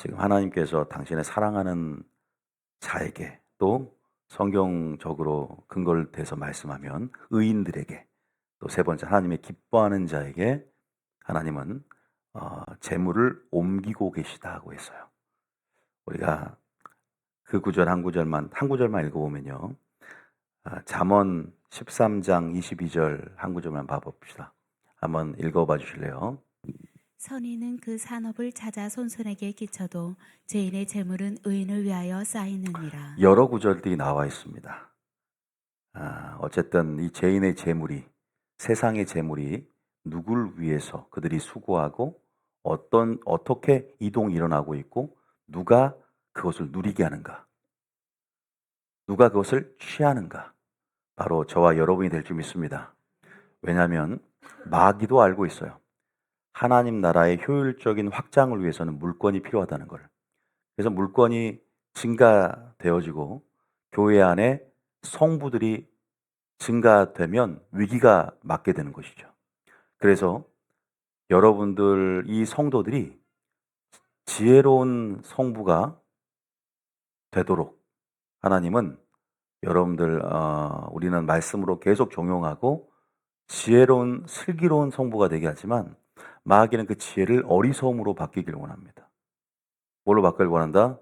지금 하나님께서 당신의 사랑하는 자에게 또 성경적으로 근거를 대서 말씀하면 의인들에게 또 세 번째 하나님의 기뻐하는 자에게 하나님은 재물을 옮기고 계시다고 했어요. 우리가 그 구절 한 구절만 읽어보면요. 잠언 13장 22절 한 구절만 봐봅시다. 한번 읽어봐 주실래요? 선인은 그 산업을 찾아 손손에게 끼쳐도 죄인의 재물은 의인을 위하여 쌓이느니라. 여러 구절들이 나와 있습니다. 어쨌든 이 죄인의 재물이 세상의 재물이 누굴 위해서 그들이 수고하고 어떻게 이동이 일어나고 있고 누가 그것을 누리게 하는가? 누가 그것을 취하는가? 바로 저와 여러분이 될 줄 믿습니다. 왜냐하면 마귀도 알고 있어요. 하나님 나라의 효율적인 확장을 위해서는 물건이 필요하다는 걸. 그래서 물건이 증가되어지고 교회 안에 성부들이 증가되면 위기가 맞게 되는 것이죠. 그래서 여러분들 이 성도들이 지혜로운 성부가 되도록 하나님은 여러분들 우리는 말씀으로 계속 종용하고 지혜로운 슬기로운 성부가 되게 하지만 마귀는 그 지혜를 어리석음으로 바뀌기를 원합니다. 뭘로 바뀌길 원한다?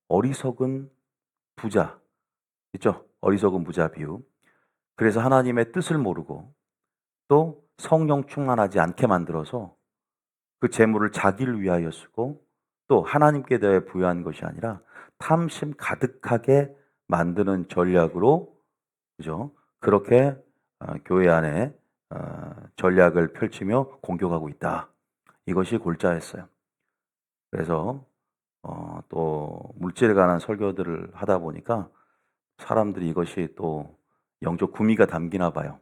어리석은 부자 있죠? 어리석은 부자 비유. 그래서 하나님의 뜻을 모르고 또 성령 충만하지 않게 만들어서 그 재물을 자기를 위하여 쓰고 또 하나님께 대해 부여한 것이 아니라 탐심 가득하게 만드는 전략으로 그죠? 그렇게 교회 안에 전략을 펼치며 공격하고 있다. 이것이 골자였어요. 그래서 또 물질에 관한 설교들을 하다 보니까 사람들이 이것이 또 영적 구미가 담기나 봐요.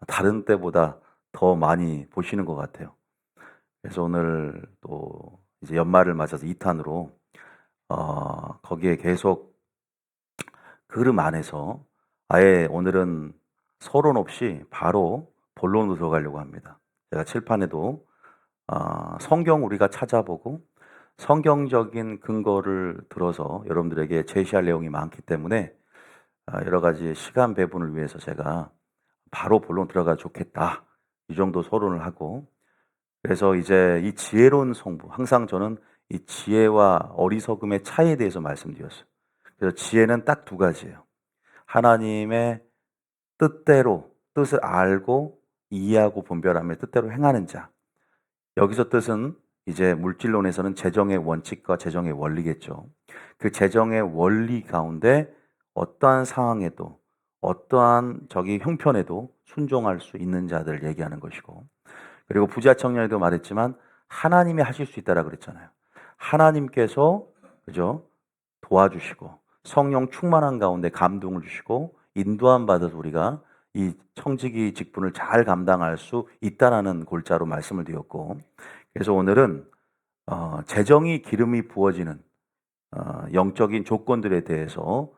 다른 때보다 더 많이 보시는 것 같아요. 그래서 오늘 또 이제 연말을 맞아서 2탄으로 거기에 계속 그름 안에서 아예 오늘은 서론 없이 바로 본론으로 들어가려고 합니다. 제가 칠판에도 성경 우리가 찾아보고 성경적인 근거를 들어서 여러분들에게 제시할 내용이 많기 때문에 여러 가지 시간 배분을 위해서 제가 바로 본론 들어가 좋겠다. 이 정도 서론을 하고 그래서 이제 이 지혜로운 성부 항상 저는 이 지혜와 어리석음의 차이에 대해서 말씀드렸어요. 그래서 지혜는 딱 두 가지예요. 하나님의 뜻대로 뜻을 알고 이해하고 분별하며 뜻대로 행하는 자. 여기서 뜻은 이제 물질론에서는 재정의 원칙과 재정의 원리겠죠. 그 재정의 원리 가운데 어떠한 상황에도 어떠한 저기 형편에도 순종할 수 있는 자들을 얘기하는 것이고 그리고 부자 청년에도 말했지만 하나님이 하실 수 있다라 그랬잖아요. 하나님께서 그죠? 도와주시고 성령 충만한 가운데 감동을 주시고 인도함 받아서 우리가 이 청지기 직분을 잘 감당할 수 있다라는 골자로 말씀을 드렸고 그래서 오늘은 재정이 기름이 부어지는 영적인 조건들에 대해서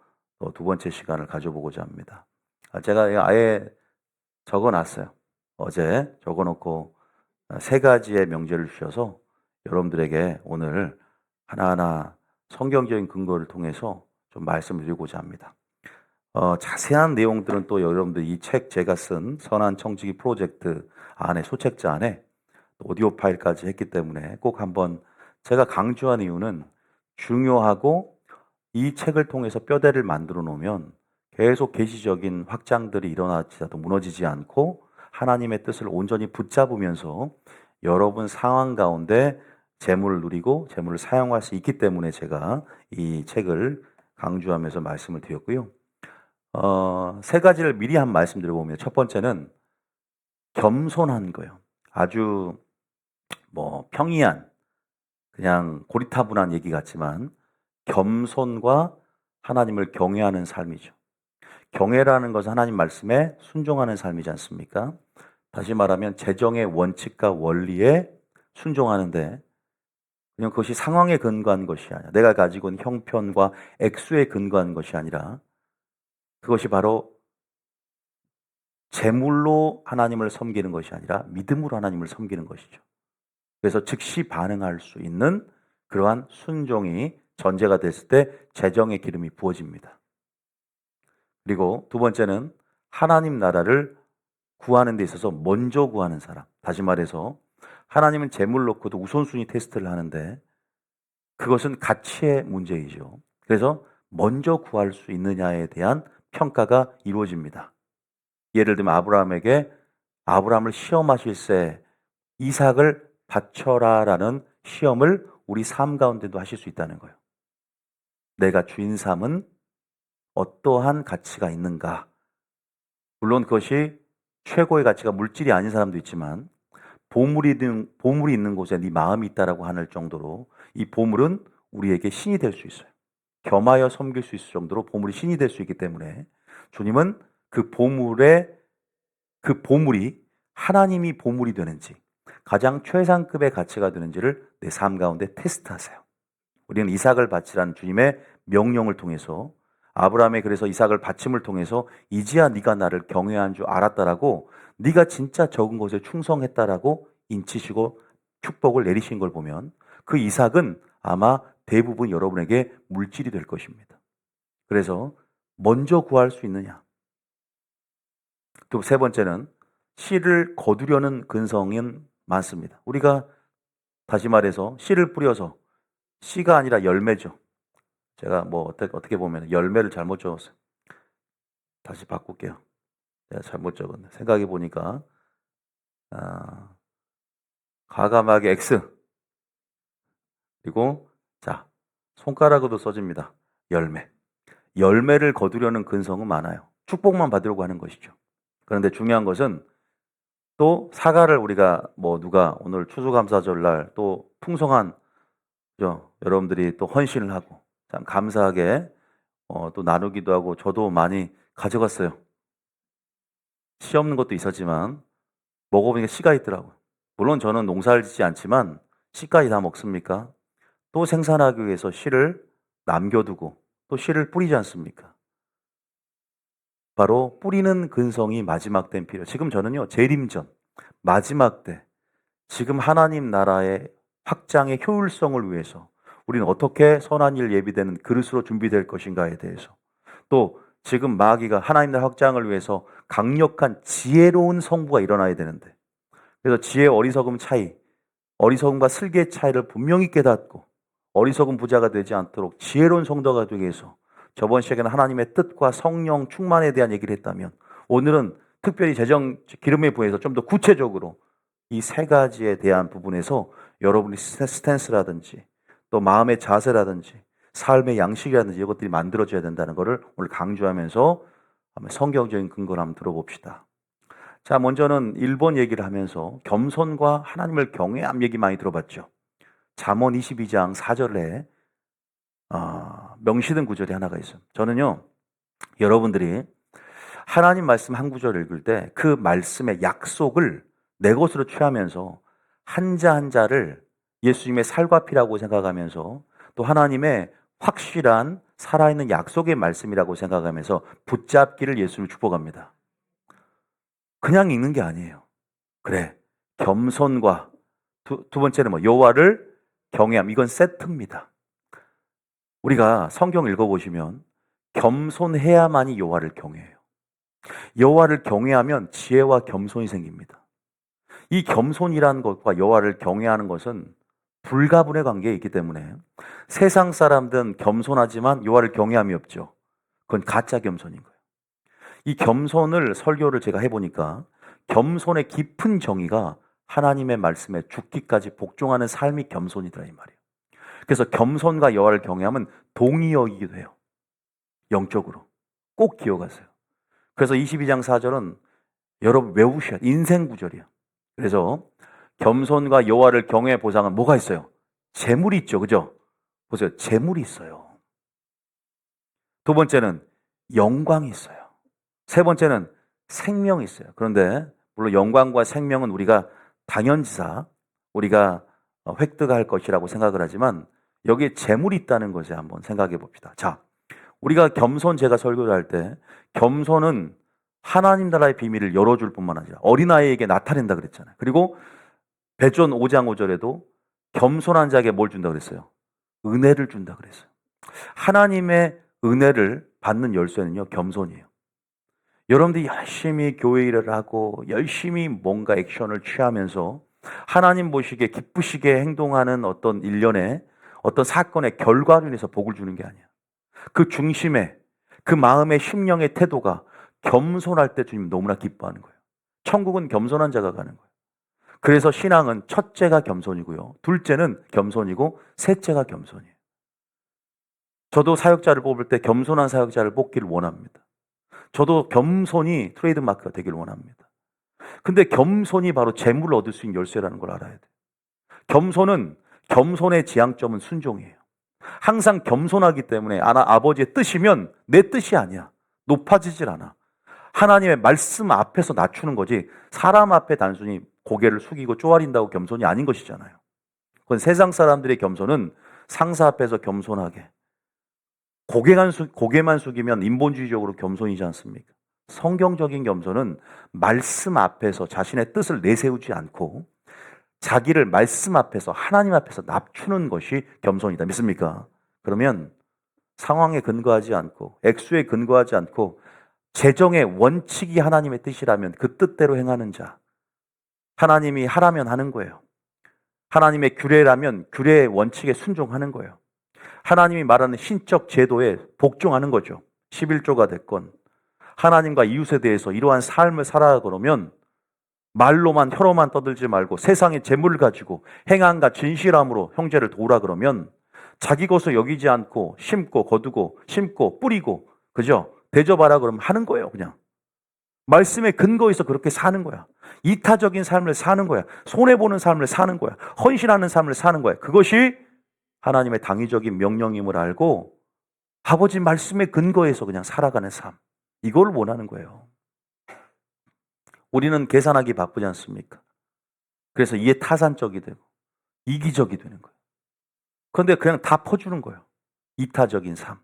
두 번째 시간을 가져보고자 합니다. 제가 아예 적어놨어요. 어제 적어놓고 세 가지의 명제를 주셔서 여러분들에게 오늘 하나하나 성경적인 근거를 통해서 좀 말씀을 드리고자 합니다. 자세한 내용들은 또 여러분들 이 책 제가 쓴 선한 청지기 프로젝트 안에 소책자 안에 오디오 파일까지 했기 때문에 꼭 한번 제가 강조한 이유는 중요하고 이 책을 통해서 뼈대를 만들어 놓으면 계속 계시적인 확장들이 일어나지도 무너지지 않고 하나님의 뜻을 온전히 붙잡으면서 여러분 상황 가운데 재물을 누리고 재물을 사용할 수 있기 때문에 제가 이 책을 강조하면서 말씀을 드렸고요. 세 가지를 미리 한 말씀 드려보면 첫 번째는 겸손한 거예요. 아주 평이한 그냥 고리타분한 얘기 같지만 겸손과 하나님을 경외하는 삶이죠. 경외라는 것은 하나님 말씀에 순종하는 삶이지 않습니까? 다시 말하면 재정의 원칙과 원리에 순종하는데 그냥 그것이 상황에 근거한 것이 아니라 내가 가지고 있는 형편과 액수에 근거한 것이 아니라 그것이 바로 재물로 하나님을 섬기는 것이 아니라 믿음으로 하나님을 섬기는 것이죠. 그래서 즉시 반응할 수 있는 그러한 순종이 전제가 됐을 때 재정의 기름이 부어집니다. 그리고 두 번째는 하나님 나라를 구하는 데 있어서 먼저 구하는 사람. 다시 말해서 하나님은 재물 놓고도 우선순위 테스트를 하는데 그것은 가치의 문제이죠. 그래서 먼저 구할 수 있느냐에 대한 평가가 이루어집니다. 예를 들면 아브라함을 시험하실세 이삭을 바쳐라라는 시험을 우리 삶 가운데도 하실 수 있다는 거예요. 내가 주인 삼은 어떠한 가치가 있는가? 물론 그것이 최고의 가치가 물질이 아닌 사람도 있지만 보물이 있는 곳에 네 마음이 있다라고 하는 정도로 이 보물은 우리에게 신이 될 수 있어요. 겸하여 섬길 수 있을 정도로 보물이 신이 될 수 있기 때문에 주님은 그 보물이 하나님이 보물이 되는지 가장 최상급의 가치가 되는지를 내 삶 가운데 테스트하세요. 우리는 이삭을 바치라는 주님의 명령을 통해서 아브라함의 그래서 이삭을 바침을 통해서 이제야 네가 나를 경외한 줄 알았다라고 네가 진짜 적은 것에 충성했다라고 인치시고 축복을 내리신 걸 보면 그 이삭은 아마 대부분 여러분에게 물질이 될 것입니다. 그래서 먼저 구할 수 있느냐. 또 세 번째는 씨를 거두려는 근성은 많습니다. 우리가 다시 말해서 씨를 뿌려서 씨가 아니라 열매죠. 제가 어떻게 보면 열매를 잘못 적었어요. 다시 바꿀게요. 내가 잘못 적었네. 생각해 보니까 과감하게 X 그리고 자 손가락으로도 써집니다. 열매를 거두려는 근성은 많아요. 축복만 받으려고 하는 것이죠. 그런데 중요한 것은 또 사과를 우리가 누가 오늘 추수감사절날 또 풍성한 여러분들이 또 헌신을 하고 참 감사하게 또 나누기도 하고 저도 많이 가져갔어요. 씨 없는 것도 있었지만 먹어보니까 씨가 있더라고요. 물론 저는 농사를 짓지 않지만 씨까지 다 먹습니까? 또 생산하기 위해서 씨를 남겨두고 또 씨를 뿌리지 않습니까? 바로 뿌리는 근성이 마지막 때는 필요해요. 지금 저는요 재림전 마지막 때 지금 하나님 나라의 확장의 효율성을 위해서 우리는 어떻게 선한 일 예비되는 그릇으로 준비될 것인가에 대해서 또 지금 마귀가 하나님 나라 확장을 위해서 강력한 지혜로운 성부가 일어나야 되는데 그래서 지혜 어리석음 차이 어리석음과 슬기의 차이를 분명히 깨닫고 어리석은 부자가 되지 않도록 지혜로운 성도가 되기 위해서 저번 시간에는 하나님의 뜻과 성령 충만에 대한 얘기를 했다면 오늘은 특별히 재정 기름에 부해서 좀 더 구체적으로 이 세 가지에 대한 부분에서 여러분이 스탠스라든지 또 마음의 자세라든지 삶의 양식이라든지 이것들이 만들어져야 된다는 것을 오늘 강조하면서 한번 성경적인 근거를 한번 들어봅시다. 자, 먼저는 1번 얘기를 하면서 겸손과 하나님을 경외함 얘기 많이 들어봤죠. 잠언 22장 4절에 명시된 구절이 하나가 있어요. 저는요, 여러분들이 하나님 말씀 한 구절 읽을 때 그 말씀의 약속을 내 것으로 취하면서 한자 한자를 예수님의 살과 피라고 생각하면서 또 하나님의 확실한 살아있는 약속의 말씀이라고 생각하면서 붙잡기를 예수님을 축복합니다. 그냥 읽는 게 아니에요. 그래, 겸손과 두 번째는 여호와를 경외함. 이건 세트입니다. 우리가 성경 읽어보시면 겸손해야만이 여호와를 경외해요. 여호와를 경외하면 지혜와 겸손이 생깁니다. 이 겸손이라는 것과 여호와를 경외하는 것은 불가분의 관계에 있기 때문에 세상 사람들은 겸손하지만 여호와를 경외함이 없죠. 그건 가짜 겸손인 거예요. 이 겸손을 설교를 제가 해보니까 겸손의 깊은 정의가 하나님의 말씀에 죽기까지 복종하는 삶이 겸손이더라 이 말이에요. 그래서 겸손과 여호와를 경외함은 동의 여기기도 해요. 영적으로. 꼭 기억하세요. 그래서 22장 4절은 여러분 외우셔야 돼요. 인생 구절이에요. 그래서 겸손과 여호와를 경외의 보상은 뭐가 있어요? 재물이 있죠. 그죠? 보세요. 재물이 있어요. 두 번째는 영광이 있어요. 세 번째는 생명이 있어요. 그런데 물론 영광과 생명은 우리가 당연지사 우리가 획득할 것이라고 생각을 하지만 여기에 재물이 있다는 것에 한번 생각해 봅시다. 자, 우리가 겸손 제가 설교를 할 때 겸손은 하나님 나라의 비밀을 열어줄 뿐만 아니라 어린아이에게 나타낸다 그랬잖아요. 그리고 베드로 5장 5절에도 겸손한 자에게 뭘 준다 그랬어요? 은혜를 준다 그랬어요. 하나님의 은혜를 받는 열쇠는요, 겸손이에요. 여러분들이 열심히 교회 일을 하고 열심히 뭔가 액션을 취하면서 하나님 보시기에 기쁘시게 행동하는 어떤 일련의 어떤 사건의 결과로 인해서 복을 주는 게 아니야. 그 중심에 그 마음의 심령의 태도가 겸손할 때 주님 너무나 기뻐하는 거예요. 천국은 겸손한 자가 가는 거예요. 그래서 신앙은 첫째가 겸손이고요. 둘째는 겸손이고 셋째가 겸손이에요. 저도 사역자를 뽑을 때 겸손한 사역자를 뽑기를 원합니다. 저도 겸손이 트레이드 마크가 되기를 원합니다. 근데 겸손이 바로 재물을 얻을 수 있는 열쇠라는 걸 알아야 돼요. 겸손의 지향점은 순종이에요. 항상 겸손하기 때문에 아버지의 뜻이면 내 뜻이 아니야. 높아지질 않아. 하나님의 말씀 앞에서 낮추는 거지 사람 앞에 단순히 고개를 숙이고 쪼아린다고 겸손이 아닌 것이잖아요. 그건 세상 사람들의 겸손은 상사 앞에서 겸손하게 고개만 숙이면 인본주의적으로 겸손이지 않습니까? 성경적인 겸손은 말씀 앞에서 자신의 뜻을 내세우지 않고 자기를 말씀 앞에서 하나님 앞에서 낮추는 것이 겸손이다. 믿습니까? 그러면 상황에 근거하지 않고 액수에 근거하지 않고 재정의 원칙이 하나님의 뜻이라면 그 뜻대로 행하는 자. 하나님이 하라면 하는 거예요. 하나님의 규례라면 규례의 원칙에 순종하는 거예요. 하나님이 말하는 신적 제도에 복종하는 거죠. 11조가 됐건 하나님과 이웃에 대해서 이러한 삶을 살아가 그러면 말로만 혀로만 떠들지 말고 세상의 재물을 가지고 행함과 진실함으로 형제를 도우라 그러면 자기 것을 여기지 않고 심고 거두고 심고 뿌리고 그죠? 대접하라 그러면 하는 거예요. 그냥 말씀의 근거에서 그렇게 사는 거야. 이타적인 삶을 사는 거야. 손해보는 삶을 사는 거야. 헌신하는 삶을 사는 거야. 그것이 하나님의 당위적인 명령임을 알고 아버지 말씀의 근거에서 그냥 살아가는 삶. 이걸 원하는 거예요. 우리는 계산하기 바쁘지 않습니까? 그래서 이해 타산적이 되고 이기적이 되는 거예요. 그런데 그냥 다 퍼주는 거예요. 이타적인 삶.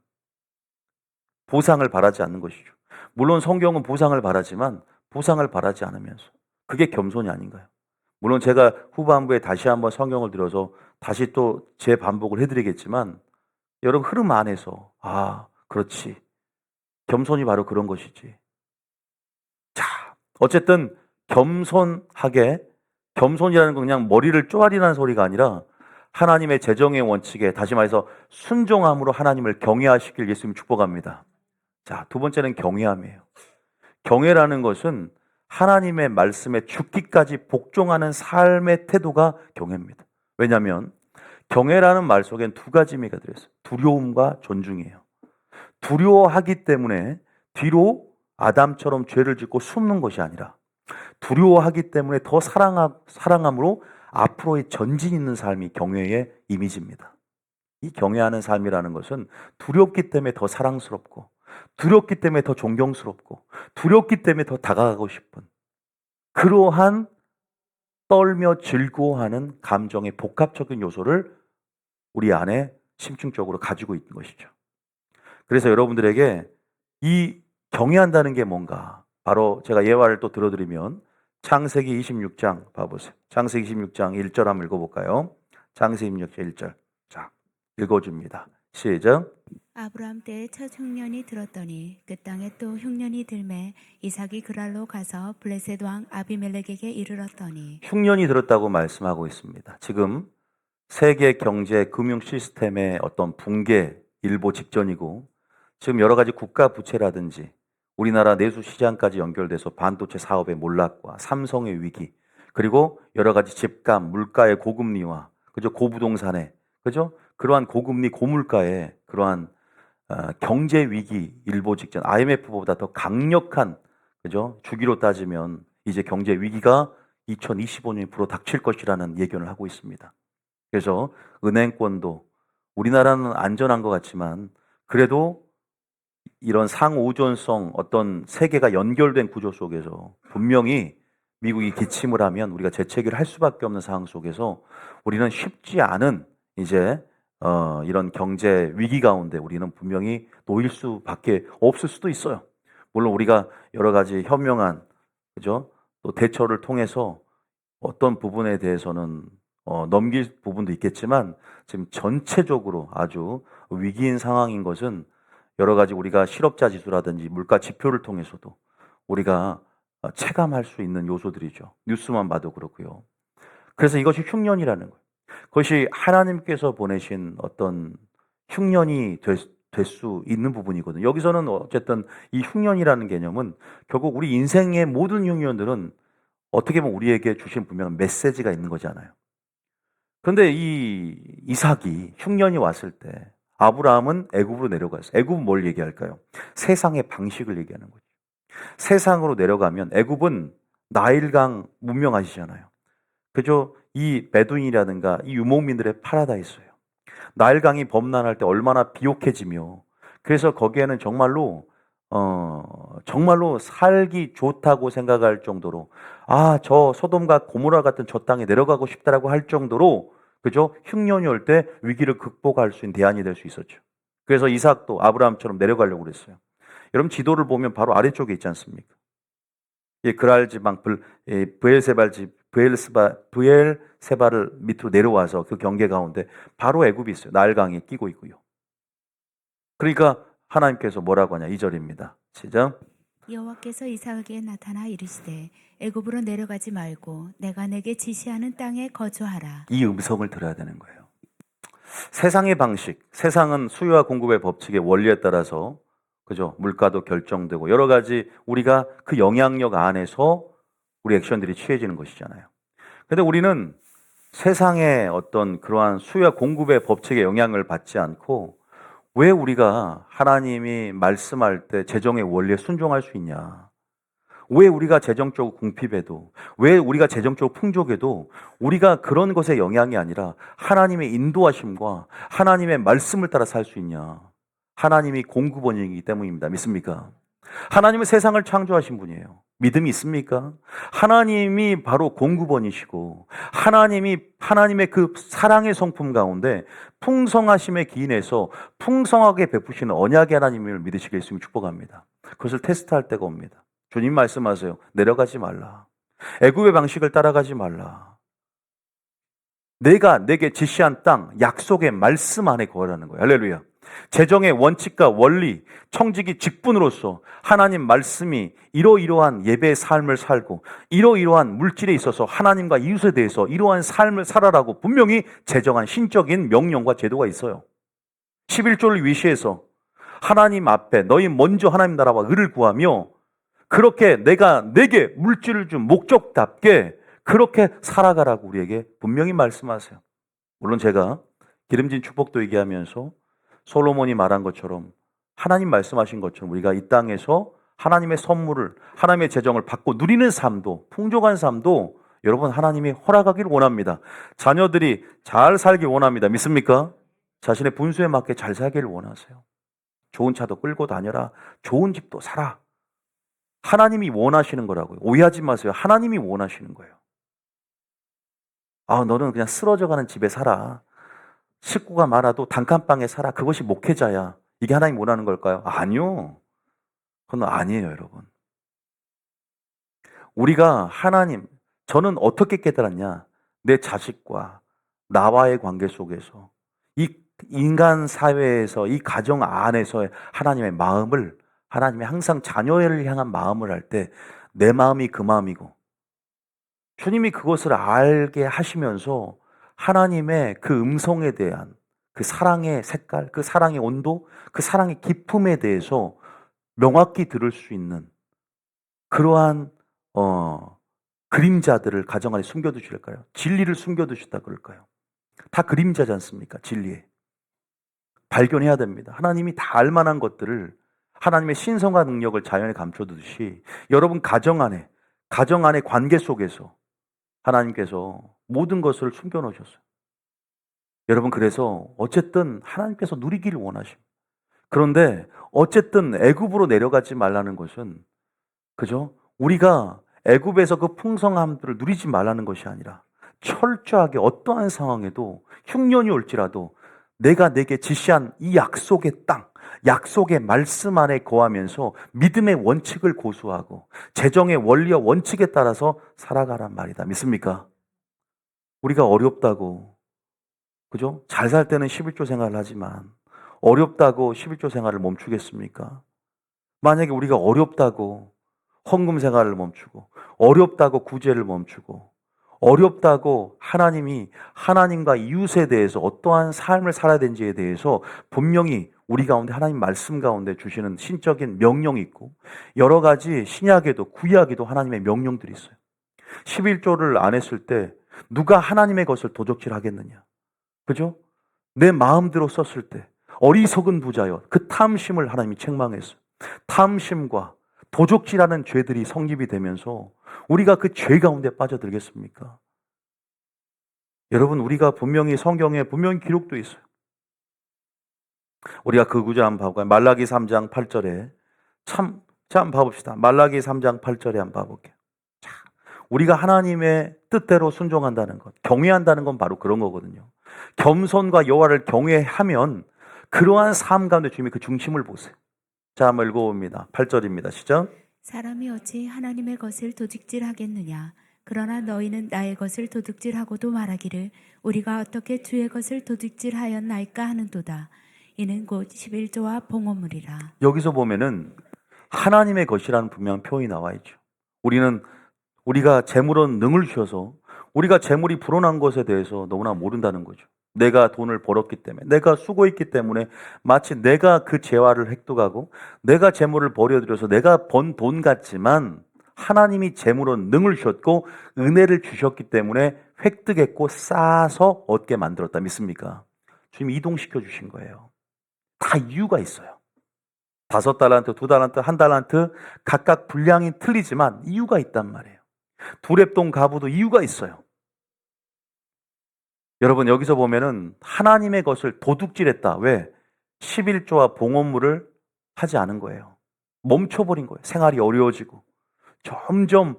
보상을 바라지 않는 것이죠. 물론 성경은 보상을 바라지만 보상을 바라지 않으면서 그게 겸손이 아닌가요? 물론 제가 후반부에 다시 한번 성경을 들어서 다시 또 재반복을 해드리겠지만 여러분 흐름 안에서 그렇지. 겸손이 바로 그런 것이지. 자, 어쨌든 겸손이라는 건 그냥 머리를 쪼아리라는 소리가 아니라 하나님의 재정의 원칙에 다시 말해서 순종함으로 하나님을 경외하시길 예수님 축복합니다. 자, 두 번째는 경외함이에요. 경외라는 것은 하나님의 말씀에 죽기까지 복종하는 삶의 태도가 경외입니다. 왜냐하면 경외라는 말 속엔 두 가지 의미가 들어있어요. 두려움과 존중이에요. 두려워하기 때문에 뒤로 아담처럼 죄를 짓고 숨는 것이 아니라 두려워하기 때문에 더 사랑함으로 앞으로의 전진 있는 삶이 경외의 이미지입니다. 이 경외하는 삶이라는 것은 두렵기 때문에 더 사랑스럽고 두렵기 때문에 더 존경스럽고 두렵기 때문에 더 다가가고 싶은 그러한 떨며 즐거워하는 감정의 복합적인 요소를 우리 안에 심층적으로 가지고 있는 것이죠. 그래서 여러분들에게 이 경외한다는 게 뭔가 바로 제가 예화를 또 들어드리면 창세기 26장 봐보세요. 창세기 26장 1절 한번 읽어볼까요? 창세기 26장 1절. 자, 읽어줍니다. 시작. 아브라함 때에 첫 흉년이 들었더니 그 땅에 또 흉년이 들매 이삭이 그랄로 가서 블레셋 왕 아비멜렉에게 이르렀더니 흉년이 들었다고 말씀하고 있습니다. 지금 세계 경제 금융 시스템의 어떤 붕괴 일보 직전이고 지금 여러 가지 국가 부채라든지 우리나라 내수 시장까지 연결돼서 반도체 사업의 몰락과 삼성의 위기 그리고 여러 가지 집값, 물가의 고금리와 그죠? 고부동산의 그죠? 그러한 고금리, 고물가의 그러한 경제 위기 일보 직전 IMF보다 더 강력한 그죠? 주기로 따지면 이제 경제 위기가 2025년에 불어닥칠 것이라는 예견을 하고 있습니다. 그래서 은행권도 우리나라는 안전한 것 같지만 그래도 이런 상호전성 어떤 세계가 연결된 구조 속에서 분명히 미국이 기침을 하면 우리가 재채기를 할 수밖에 없는 상황 속에서 우리는 쉽지 않은 이제 이런 경제 위기 가운데 우리는 분명히 놓일 수밖에 없을 수도 있어요. 물론 우리가 여러 가지 현명한 그죠? 또 대처를 통해서 어떤 부분에 대해서는 넘길 부분도 있겠지만 지금 전체적으로 아주 위기인 상황인 것은 여러 가지 우리가 실업자 지수라든지 물가 지표를 통해서도 우리가 체감할 수 있는 요소들이죠. 뉴스만 봐도 그렇고요. 그래서 이것이 흉년이라는 거예요. 그것이 하나님께서 보내신 어떤 흉년이 될 수 있는 부분이거든요. 여기서는 어쨌든 이 흉년이라는 개념은 결국 우리 인생의 모든 흉년들은 어떻게 보면 우리에게 주신 분명한 메시지가 있는 거잖아요. 그런데 이 이삭이 흉년이 왔을 때 아브라함은 애굽으로 내려갔어요. 애굽은 뭘 얘기할까요? 세상의 방식을 얘기하는 거죠. 세상으로 내려가면 애굽은 나일강 문명 아시잖아요. 그죠? 이 베두인이라든가 이 유목민들의 파라다이스예요. 나일강이 범람할 때 얼마나 비옥해지며 그래서 거기에는 정말로 살기 좋다고 생각할 정도로 저 소돔과 고모라 같은 저 땅에 내려가고 싶다라고 할 정도로 그죠? 흉년이 올 때 위기를 극복할 수 있는 대안이 될 수 있었죠. 그래서 이삭도 아브라함처럼 내려가려고 그랬어요. 여러분 지도를 보면 바로 아래쪽에 있지 않습니까? 이 그랄 지방 브엘세바를 밑으로 내려와서 그 경계 가운데 바로 애굽이 있어요. 나일강이 끼고 있고요. 그러니까 하나님께서 뭐라고 하냐 2절입니다. 시작. 여호와께서 이삭에게 나타나 이르시되 애굽으로 내려가지 말고 내가 내게 지시하는 땅에 거주하라. 이 음성을 들어야 되는 거예요. 세상의 방식, 세상은 수요와 공급의 법칙의 원리에 따라서 그죠? 물가도 결정되고 여러 가지 우리가 그 영향력 안에서 우리 액션들이 취해지는 것이잖아요. 근데 우리는 세상의 어떤 그러한 수요와 공급의 법칙의 영향을 받지 않고 왜 우리가 하나님이 말씀할 때 재정의 원리에 순종할 수 있냐? 왜 우리가 재정적으로 궁핍해도, 왜 우리가 재정적으로 풍족해도 우리가 그런 것의 영향이 아니라 하나님의 인도하심과 하나님의 말씀을 따라 살 수 있냐? 하나님이 공급원이기 때문입니다. 믿습니까? 하나님은 세상을 창조하신 분이에요. 믿음이 있습니까? 하나님이 바로 공급원이시고 하나님의 그 사랑의 성품 가운데 풍성하심의 기인에서 풍성하게 베푸시는 언약의 하나님을 믿으시길 예수님 축복합니다. 그것을 테스트할 때가 옵니다. 주님 말씀하세요. 내려가지 말라. 애굽의 방식을 따라가지 말라. 내가 내게 지시한 땅, 약속의 말씀 안에 거하라는 거예요. 할렐루야. 재정의 원칙과 원리, 청지기 직분으로서 하나님 말씀이 이러이러한 예배의 삶을 살고 이러이러한 물질에 있어서 하나님과 이웃에 대해서 이러한 삶을 살아라고 분명히 제정한 신적인 명령과 제도가 있어요. 11조를 위시해서 하나님 앞에 너희 먼저 하나님 나라와 의를 구하며 그렇게 내가 내게 물질을 준 목적답게 그렇게 살아가라고 우리에게 분명히 말씀하세요. 물론 제가 기름진 축복도 얘기하면서 솔로몬이 말한 것처럼 하나님 말씀하신 것처럼 우리가 이 땅에서 하나님의 선물을 하나님의 재정을 받고 누리는 삶도 풍족한 삶도 여러분 하나님이 허락하기를 원합니다. 자녀들이 잘 살길 원합니다. 믿습니까? 자신의 분수에 맞게 잘 살기를 원하세요. 좋은 차도 끌고 다녀라. 좋은 집도 살아. 하나님이 원하시는 거라고요. 오해하지 마세요. 하나님이 원하시는 거예요. 너는 그냥 쓰러져가는 집에 살아. 식구가 많아도 단칸방에 살아. 그것이 목회자야. 이게 하나님 원하는 걸까요? 아니요. 그건 아니에요, 여러분. 우리가 저는 어떻게 깨달았냐? 내 자식과 나와의 관계 속에서 이 인간 사회에서 이 가정 안에서의 하나님의 마음을 하나님이 항상 자녀를 향한 마음을 할 때 내 마음이 그 마음이고 주님이 그것을 알게 하시면서 하나님의 그 음성에 대한 그 사랑의 색깔, 그 사랑의 온도, 그 사랑의 깊음에 대해서 명확히 들을 수 있는 그러한 그림자들을 가정 안에 숨겨두실까요? 진리를 숨겨두셨다 그럴까요? 다 그림자지 않습니까? 진리에. 발견해야 됩니다. 하나님이 다 알만한 것들을 하나님의 신성한 능력을 자연에 감춰두듯이 여러분 가정 안에 관계 속에서 하나님께서 모든 것을 숨겨놓으셨어요. 여러분 그래서 어쨌든 하나님께서 누리기를 원하십니다. 그런데 어쨌든 애굽으로 내려가지 말라는 것은 그죠? 우리가 애굽에서 그 풍성함들을 누리지 말라는 것이 아니라 철저하게 어떠한 상황에도 흉년이 올지라도 내가 내게 지시한 이 약속의 땅, 약속의 말씀 안에 거하면서 믿음의 원칙을 고수하고 재정의 원리와 원칙에 따라서 살아가란 말이다. 믿습니까? 우리가 어렵다고, 그죠? 잘 살 때는 11조 생활을 하지만 어렵다고 11조 생활을 멈추겠습니까? 만약에 우리가 어렵다고 헌금 생활을 멈추고, 어렵다고 구제를 멈추고, 어렵다고 하나님과 이웃에 대해서 어떠한 삶을 살아야 되는지에 대해서 분명히 우리 가운데 하나님 말씀 가운데 주시는 신적인 명령이 있고, 여러 가지 신약에도 구약에도 하나님의 명령들이 있어요. 11조를 안 했을 때 누가 하나님의 것을 도적질 하겠느냐? 그죠? 내 마음대로 썼을 때 어리석은 부자여, 그 탐심을 하나님이 책망했어요. 탐심과 도적질하는 죄들이 성립이 되면서 우리가 그 죄 가운데 빠져들겠습니까? 여러분, 우리가 분명히 성경에 분명히 기록도 있어요. 우리가 그 구절 한번 봐볼까요? 말라기 3장 8절에 자, 한번 봐봅시다. 말라기 3장 8절에 한번 봐볼게요. 자, 우리가 하나님의 뜻대로 순종한다는 것, 경외한다는 건 바로 그런 거거든요. 겸손과 여호와를 경외하면 그러한 삶 가운데 주님이 그 중심을 보세요. 자, 한번 읽어봅니다. 8절입니다. 시작. 사람이 어찌 하나님의 것을 도둑질하겠느냐? 그러나 너희는 나의 것을 도둑질하고도 말하기를 우리가 어떻게 주의 것을 도둑질하였나이까 하는도다. 이는 곧 11조와 봉헌물이라. 여기서 보면은 하나님의 것이라는 분명한 표현이 나와 있죠. 우리가 재물은 능을 주셔서 우리가 재물이 불어난 것에 대해서 너무나 모른다는 거죠. 내가 돈을 벌었기 때문에, 내가 수고했기 때문에 마치 내가 그 재화를 획득하고 내가 재물을 벌여들여서 내가 번 돈 같지만 하나님이 재물은 능을 주셨고 은혜를 주셨기 때문에 획득했고 쌓아서 얻게 만들었다. 믿습니까? 주님이 이동시켜 주신 거예요. 다 이유가 있어요. 5달란트, 2달란트, 1달란트 각각 분량이 틀리지만 이유가 있단 말이에요. 두렙돈 가부도 이유가 있어요. 여러분, 여기서 보면은 하나님의 것을 도둑질했다. 왜? 11조와 봉헌물을 하지 않은 거예요. 멈춰버린 거예요. 생활이 어려워지고 점점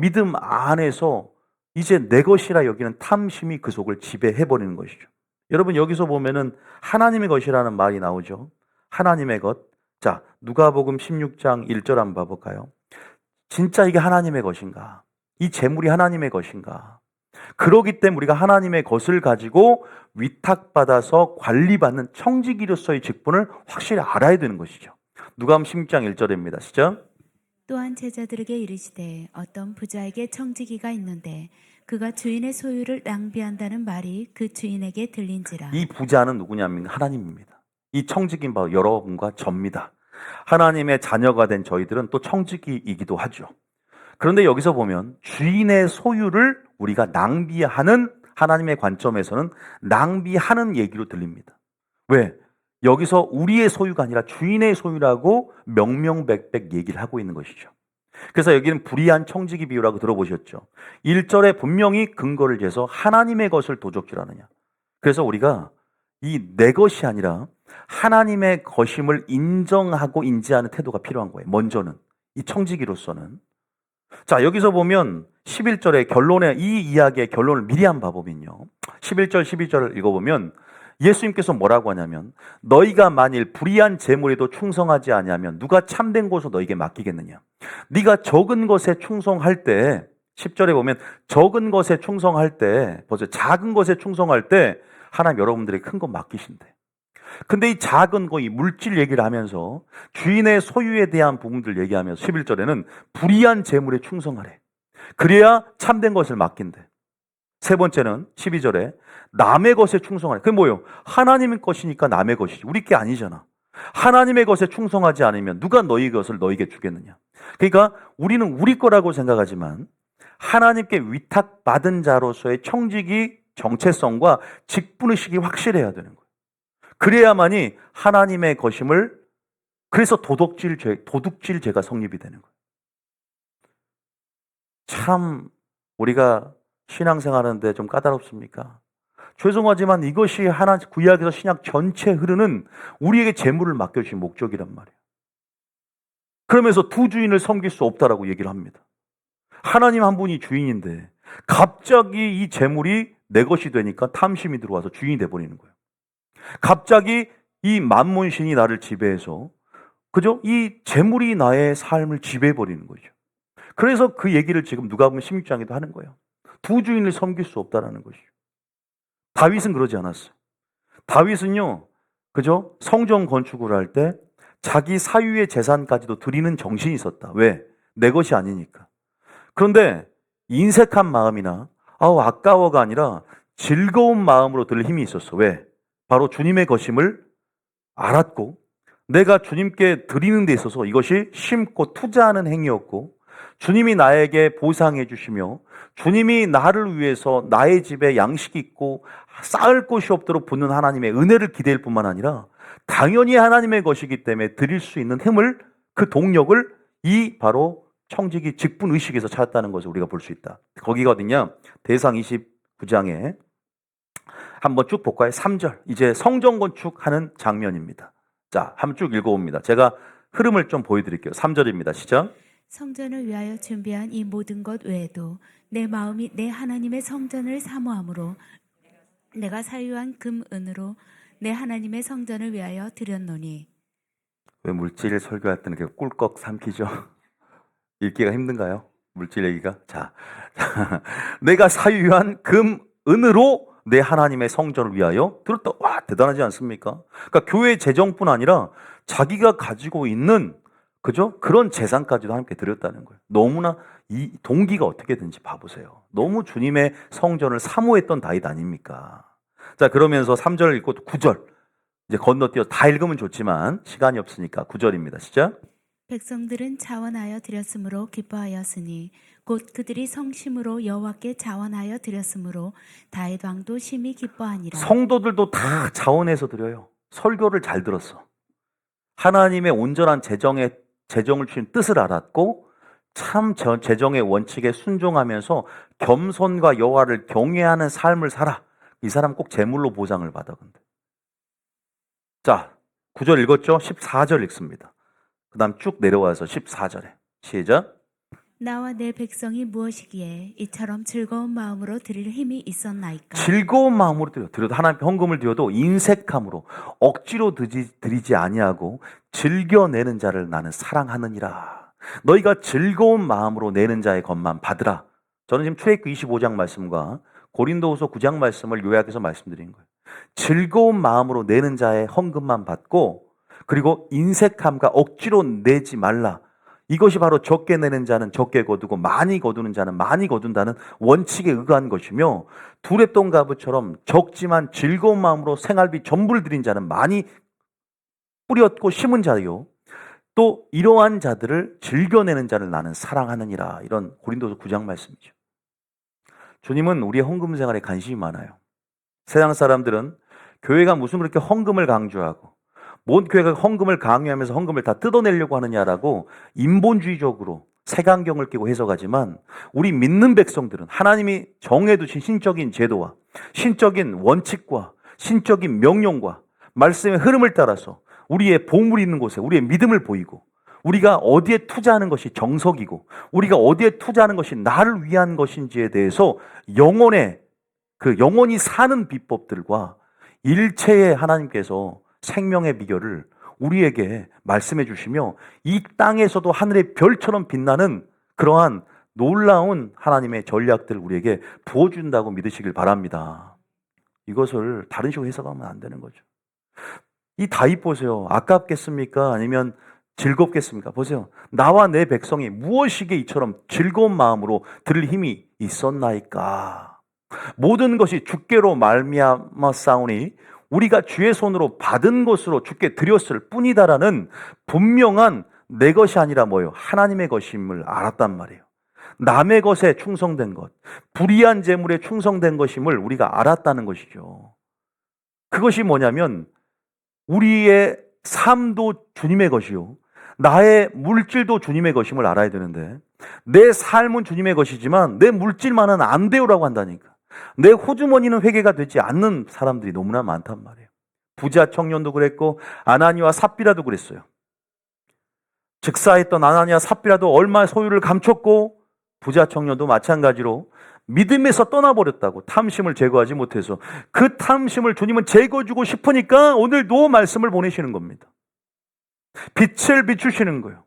믿음 안에서 이제 내 것이라 여기는 탐심이 그 속을 지배해버리는 것이죠. 여러분, 여기서 보면은 하나님의 것이라는 말이 나오죠. 하나님의 것. 자, 누가복음 16장 1절 한번 봐볼까요? 진짜 이게 하나님의 것인가? 이 재물이 하나님의 것인가? 그러기 때문에 우리가 하나님의 것을 가지고 위탁받아서 관리받는 청지기로서의 직분을 확실히 알아야 되는 것이죠. 누가복음 16장 1절입니다. 시작. 또한 제자들에게 이르시되 어떤 부자에게 청지기가 있는데 그가 주인의 소유를 낭비한다는 말이 그 주인에게 들린지라. 이 부자는 누구냐면 하나님입니다. 이 청지기는 바로 여러분과 접니다. 하나님의 자녀가 된 저희들은 또 청지기이기도 하죠. 그런데 여기서 보면 주인의 소유를 우리가 낭비하는, 하나님의 관점에서는 낭비하는 얘기로 들립니다. 왜? 여기서 우리의 소유가 아니라 주인의 소유라고 명명백백 얘기를 하고 있는 것이죠. 그래서 여기는 불의한 청지기 비유라고 들어보셨죠. 1절에 분명히 근거를 재서 하나님의 것을 도적질하느냐. 그래서 우리가 이 내 것이 아니라 하나님의 것임을 인정하고 인지하는 태도가 필요한 거예요. 먼저는. 이 청지기로서는. 자, 여기서 보면 11절의 결론에, 이 이야기의 결론을 미리 한번 봐보면요. 11절, 12절을 읽어보면 예수님께서 뭐라고 하냐면 너희가 만일 불의한 재물에도 충성하지 아니하면 누가 참된 것을 너희에게 맡기겠느냐. 네가 적은 것에 충성할 때, 10절에 보면 적은 것에 충성할 때, 보세요. 작은 것에 충성할 때 하나님 여러분들에게 큰 거 맡기신대. 근데 이 작은 거, 이 물질 얘기를 하면서 주인의 소유에 대한 부분들 얘기하면서 11절에는 불의한 재물에 충성하래. 그래야 참된 것을 맡긴대. 세 번째는 12절에 남의 것에 충성하래. 그게 뭐예요? 하나님의 것이니까 남의 것이지. 우리 게 아니잖아. 하나님의 것에 충성하지 않으면 누가 너희 것을 너에게 주겠느냐. 그러니까 우리는 우리 거라고 생각하지만 하나님께 위탁받은 자로서의 청지기 정체성과 직분의식이 확실해야 되는 거예요. 그래야만이 하나님의 것임을, 그래서 도둑질죄가 성립이 되는 거예요. 참 우리가 신앙생활하는데 좀 까다롭습니까? 죄송하지만 이것이 구약에서 신약 전체에 흐르는 우리에게 재물을 맡겨주신 목적이란 말이에요. 그러면서 두 주인을 섬길 수 없다라고 얘기를 합니다. 하나님 한 분이 주인인데 갑자기 이 재물이 내 것이 되니까 탐심이 들어와서 주인이 돼버리는 거예요. 갑자기 이 만몬신이 나를 지배해서, 그죠? 이 재물이 나의 삶을 지배해버리는 거죠. 그래서 그 얘기를 지금 누가복음 16장에도 하는 거예요. 두 주인을 섬길 수 없다라는 것이죠. 다윗은 그러지 않았어요. 다윗은요, 그죠? 성전 건축을 할 때 자기 사유의 재산까지도 드리는 정신이 있었다. 왜? 내 것이 아니니까. 그런데 인색한 마음이나 아까워가 아니라 즐거운 마음으로 드릴 힘이 있었어. 왜? 바로 주님의 것임을 알았고 내가 주님께 드리는 데 있어서 이것이 심고 투자하는 행위였고 주님이 나에게 보상해 주시며 주님이 나를 위해서 나의 집에 양식이 있고 쌓을 곳이 없도록 붓는 하나님의 은혜를 기대할 뿐만 아니라 당연히 하나님의 것이기 때문에 드릴 수 있는 힘을, 그 동력을 이 바로 청지기 직분 의식에서 찾았다는 것을 우리가 볼 수 있다. 거기가 어디냐? 대상 29장에 한번 쭉 볼까요? 3절. 이제 성전 건축하는 장면입니다. 자, 한번 쭉 읽어봅니다. 제가 흐름을 좀 보여드릴게요. 3절입니다. 시작. 성전을 위하여 준비한 이 모든 것 외에도 내 마음이 내 하나님의 성전을 사모함으로 내가 사유한 금 은으로 내 하나님의 성전을 위하여 드렸노니. 왜 물질 설교할 때는 이렇게 꿀꺽 삼키죠? 읽기가 힘든가요? 물질 얘기가? 자, 내가 사유한 금 은으로 내 하나님의 성전을 위하여 들었다. 와, 대단하지 않습니까? 그러니까 교회 재정뿐 아니라 자기가 가지고 있는, 그죠? 그런 재산까지도 함께 드렸다는 거예요. 너무나 이 동기가 어떻게든지 봐보세요. 너무 주님의 성전을 사모했던 다윗 아닙니까? 자, 그러면서 3절 읽고 9절 이제 건너뛰어 다 읽으면 좋지만 시간이 없으니까 9절입니다. 시작. 백성들은 자원하여 드렸으므로 기뻐하였으니 곧 그들이 성심으로 여호와께 자원하여 드렸으므로 다윗 왕도 심히 기뻐하니라. 성도들도 다 자원해서 드려요. 설교를 잘 들었어. 하나님의 온전한 재정을 주신 뜻을 알았고 참 재정의 원칙에 순종하면서 겸손과 여호와를 경외하는 삶을 살아. 이 사람 꼭 재물로 보상을 받아. 근데 자, 9절 읽었죠? 14절 읽습니다. 그 다음 쭉 내려와서 14절에 시작. 나와 내 백성이 무엇이기에 이처럼 즐거운 마음으로 드릴 힘이 있었나이까. 즐거운 마음으로 드려도 하나님 헌금을 드려도 인색함으로 억지로 드리지 아니하고 즐겨내는 자를 나는 사랑하느니라. 너희가 즐거운 마음으로 내는 자의 것만 받으라. 저는 지금 출애굽기 25장 말씀과 고린도후서 9장 말씀을 요약해서 말씀드린 거예요. 즐거운 마음으로 내는 자의 헌금만 받고 그리고 인색함과 억지로 내지 말라. 이것이 바로 적게 내는 자는 적게 거두고 많이 거두는 자는 많이 거둔다는 원칙에 의거한 것이며 두렙돈 가부처럼 적지만 즐거운 마음으로 생활비 전부를 드린 자는 많이 뿌렸고 심은 자요. 또 이러한 자들을 즐겨내는 자를 나는 사랑하느니라. 이런 고린도서 9장 말씀이죠. 주님은 우리의 헌금 생활에 관심이 많아요. 세상 사람들은 교회가 무슨 그렇게 헌금을 강조하고 뭔 교회가 헌금을 강요하면서 헌금을 다 뜯어내려고 하느냐라고 인본주의적으로 색안경을 끼고 해석하지만 우리 믿는 백성들은 하나님이 정해두신 신적인 제도와 신적인 원칙과 신적인 명령과 말씀의 흐름을 따라서 우리의 보물이 있는 곳에 우리의 믿음을 보이고 우리가 어디에 투자하는 것이 정석이고 우리가 어디에 투자하는 것이 나를 위한 것인지에 대해서 영원히 사는 비법들과 일체의 하나님께서 생명의 비결을 우리에게 말씀해 주시며 이 땅에서도 하늘의 별처럼 빛나는 그러한 놀라운 하나님의 전략들을 우리에게 부어준다고 믿으시길 바랍니다. 이것을 다른 식으로 해석하면 안 되는 거죠. 이 다윗 보세요. 아깝겠습니까? 아니면 즐겁겠습니까? 보세요. 나와 내 백성이 무엇이기에 이처럼 즐거운 마음으로 드릴 힘이 있었나이까. 모든 것이 주께로 말미암았사오니 우리가 주의 손으로 받은 것으로 주께 드렸을 뿐이다라는 분명한 내 것이 아니라 뭐예요? 하나님의 것임을 알았단 말이에요. 남의 것에 충성된 것, 불의한 재물에 충성된 것임을 우리가 알았다는 것이죠. 그것이 뭐냐면 우리의 삶도 주님의 것이요, 나의 물질도 주님의 것임을 알아야 되는데 내 삶은 주님의 것이지만 내 물질만은 안 돼요라고 한다니까. 내 호주머니는 회개가 되지 않는 사람들이 너무나 많단 말이에요. 부자 청년도 그랬고 아나니와 삽비라도 그랬어요. 즉사했던 아나니와 삽비라도 얼마 소유를 감췄고 부자 청년도 마찬가지로 믿음에서 떠나버렸다고. 탐심을 제거하지 못해서. 그 탐심을 주님은 제거해주고 싶으니까 오늘도 말씀을 보내시는 겁니다. 빛을 비추시는 거예요.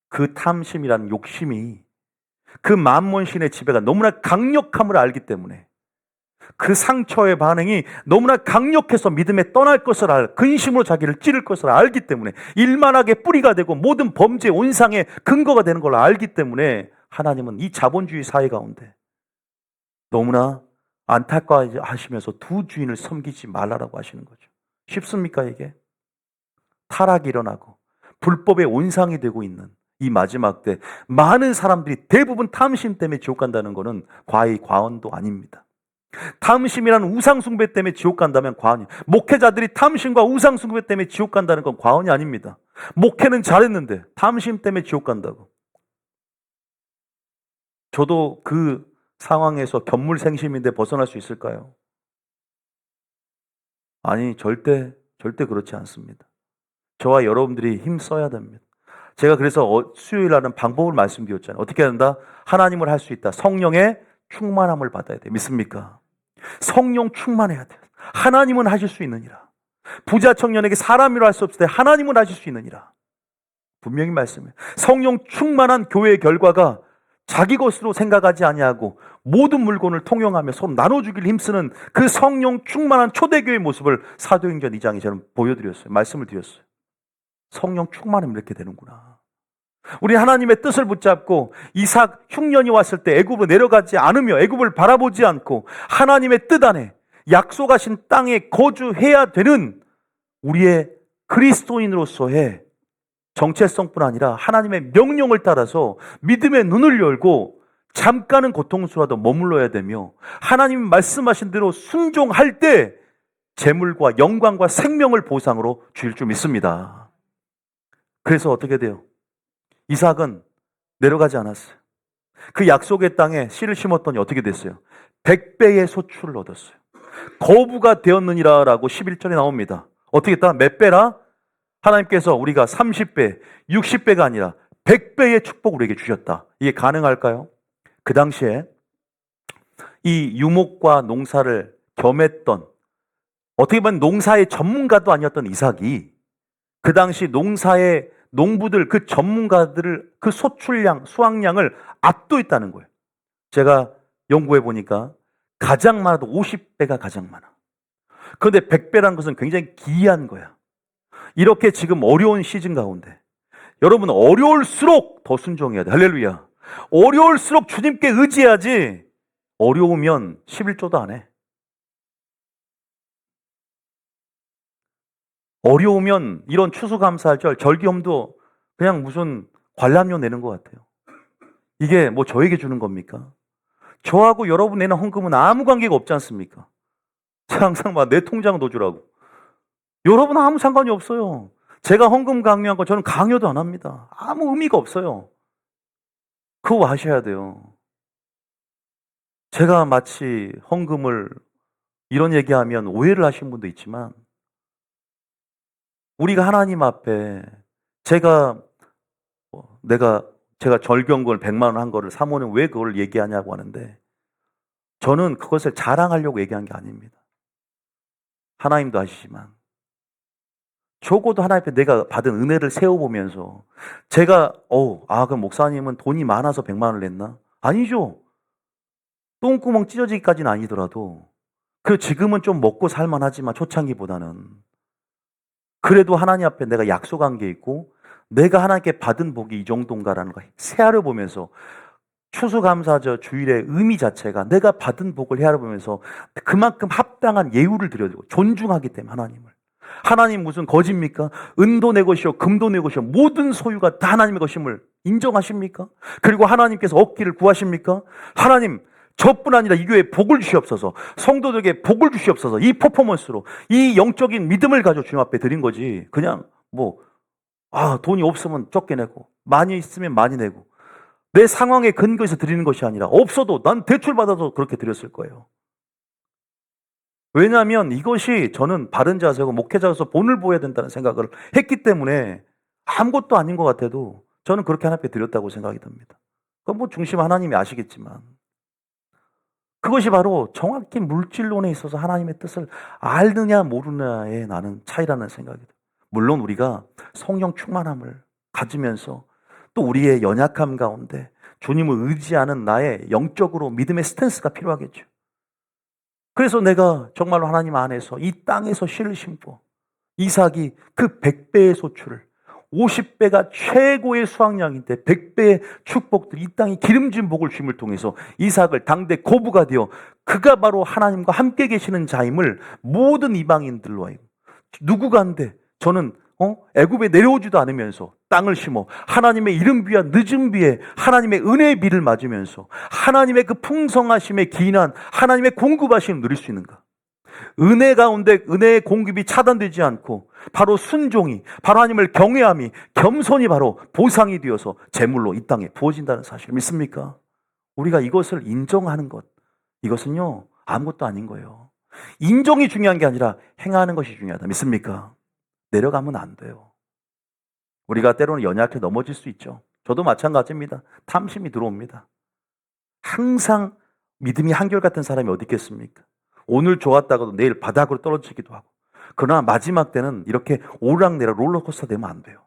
그 탐심이라는 욕심이 그 만몬신의 지배가 너무나 강력함을 알기 때문에 그 상처의 반응이 너무나 강력해서 믿음에 떠날 것을 근심으로 자기를 찌를 것을 알기 때문에 일만하게 뿌리가 되고 모든 범죄 온상의 근거가 되는 걸 알기 때문에 하나님은 이 자본주의 사회 가운데 너무나 안타까워하시면서 두 주인을 섬기지 말라라고 하시는 거죠. 쉽습니까 이게? 타락이 일어나고 불법의 온상이 되고 있는 이 마지막 때 많은 사람들이 대부분 탐심 때문에 지옥 간다는 것은 과언도 아닙니다. 탐심이라는 우상숭배 때문에 지옥 간다면 과언이, 목회자들이 탐심과 우상숭배 때문에 지옥 간다는 건 과언이 아닙니다. 목회는 잘했는데 탐심 때문에 지옥 간다고. 저도 그 상황에서 견물생심인데 벗어날 수 있을까요? 아니, 절대 그렇지 않습니다. 저와 여러분들이 힘써야 됩니다. 제가 그래서 수요일 날은 방법을 말씀드렸잖아요. 어떻게 한다? 하나님을 할 수 있다. 성령의 충만함을 받아야 돼. 믿습니까? 성령 충만해야 돼. 하나님은 하실 수 있느니라. 부자 청년에게 사람이라 할 수 없을 때 하나님은 하실 수 있느니라. 분명히 말씀해요. 성령 충만한 교회의 결과가 자기 것으로 생각하지 아니하고 모든 물건을 통용하며 서로 나눠주길 힘쓰는 그 성령 충만한 초대교회의 모습을 사도행전 2장에 저는 보여드렸어요. 말씀을 드렸어요. 성령 충만하면 이렇게 되는구나. 우리 하나님의 뜻을 붙잡고 이삭 흉년이 왔을 때 애굽으로 내려가지 않으며 애굽을 바라보지 않고 하나님의 뜻 안에 약속하신 땅에 거주해야 되는 우리의 그리스도인으로서의 정체성뿐 아니라 하나님의 명령을 따라서 믿음의 눈을 열고 잠깐은 고통스러워도 머물러야 되며 하나님이 말씀하신 대로 순종할 때 재물과 영광과 생명을 보상으로 주실 줄 믿습니다. 그래서 어떻게 돼요? 이삭은 내려가지 않았어요. 그 약속의 땅에 씨를 심었더니 어떻게 됐어요? 100배의 소출을 얻었어요. 거부가 되었느니라 라고 11절에 나옵니다. 어떻게 했다? 몇 배라? 하나님께서 우리가 30배, 60배가 아니라 100배의 축복을 우리에게 주셨다. 이게 가능할까요? 그 당시에 이 유목과 농사를 겸했던, 어떻게 보면 농사의 전문가도 아니었던 이삭이 그 당시 농사의 농부들, 그 전문가들을, 그 소출량, 수확량을 압도했다는 거예요. 제가 연구해 보니까 가장 많아도 50배가 가장 많아. 그런데 100배라는 것은 굉장히 기이한 거야. 이렇게 지금 어려운 시즌 가운데 여러분 어려울수록 더 순종해야 돼. 할렐루야. 어려울수록 주님께 의지해야지 어려우면 11조도 안 해. 어려우면 이런 추수감사절, 절기험도 그냥 무슨 관람료 내는 것 같아요. 이게 뭐 저에게 주는 겁니까? 저하고 여러분 내는 헌금은 아무 관계가 없지 않습니까? 제가 항상 막 내 통장 넣어주라고. 여러분은 아무 상관이 없어요. 제가 헌금 강요한 거 저는 강요도 안 합니다. 아무 의미가 없어요. 그거 아셔야 돼요. 제가 마치 헌금을 이런 얘기하면 오해를 하시는 분도 있지만 우리가 하나님 앞에 제가 절경걸 100만 원 한 거를 사모는 왜 그걸 얘기하냐고 하는데 저는 그것을 자랑하려고 얘기한 게 아닙니다. 하나님도 아시지만 적어도 하나님 앞에 내가 받은 은혜를 세워보면서 제가 그럼 목사님은 돈이 많아서 100만 원을 냈나? 아니죠. 똥구멍 찢어지기까지는 아니더라도 지금은 좀 먹고 살만하지만 초창기보다는 그래도 하나님 앞에 내가 약속한 게 있고 내가 하나님께 받은 복이 이 정도인가라는 걸 헤아려 보면서 추수감사절 주일의 의미 자체가 내가 받은 복을 헤아려 보면서 그만큼 합당한 예우를 드려드리고 존중하기 때문에 하나님 무슨 거짓입니까? 은도 내 것이요 금도 내 것이요 모든 소유가 다 하나님의 것임을 인정하십니까? 그리고 하나님께서 얻기를 구하십니까? 하나님 저뿐 아니라 이 교회에 복을 주시옵소서, 성도들에게 복을 주시옵소서. 이 퍼포먼스로 이 영적인 믿음을 가지고 주님 앞에 드린 거지. 그냥 돈이 없으면 적게 내고 많이 있으면 많이 내고 내 상황에 근거해서 드리는 것이 아니라 없어도 난 대출받아서 그렇게 드렸을 거예요. 왜냐하면 이것이 저는 바른 자세고 목회자로서 본을 보여야 된다는 생각을 했기 때문에 아무것도 아닌 것 같아도 저는 그렇게 하나님 앞에 드렸다고 생각이 듭니다. 그건 중심 하나님이 아시겠지만 그것이 바로 정확히 물질론에 있어서 하나님의 뜻을 알느냐 모르느냐의 나는 차이라는 생각이 들어요. 물론 우리가 성령 충만함을 가지면서 또 우리의 연약함 가운데 주님을 의지하는 나의 영적으로 믿음의 스탠스가 필요하겠죠. 그래서 내가 정말로 하나님 안에서 이 땅에서 씨를 심고 이삭이 그 100배의 소출을 50배가 최고의 수확량인데 100배의 축복들, 이 땅이 기름진 복을 주임을 통해서 이삭을 당대 고부가 되어 그가 바로 하나님과 함께 계시는 자임을 모든 이방인들로 하여 누구가 한데 저는 애굽에 내려오지도 않으면서 땅을 심어 하나님의 이름 비와 늦은 비에 하나님의 은혜의 비를 맞으면서 하나님의 그 풍성하심에 기인한 하나님의 공급하심을 누릴 수 있는가? 은혜 가운데 은혜의 공급이 차단되지 않고 바로 순종이, 바로 하나님을 경외함이, 겸손이 바로 보상이 되어서 제물로 이 땅에 부어진다는 사실을 믿습니까? 우리가 이것을 인정하는 것, 이것은요 아무것도 아닌 거예요. 인정이 중요한 게 아니라 행하는 것이 중요하다. 믿습니까? 내려가면 안 돼요. 우리가 때로는 연약해 넘어질 수 있죠. 저도 마찬가지입니다. 탐심이 들어옵니다. 항상 믿음이 한결같은 사람이 어디 있겠습니까? 오늘 좋았다가도 내일 바닥으로 떨어지기도 하고. 그러나 마지막 때는 이렇게 오르락내리락 롤러코스터 되면 안 돼요.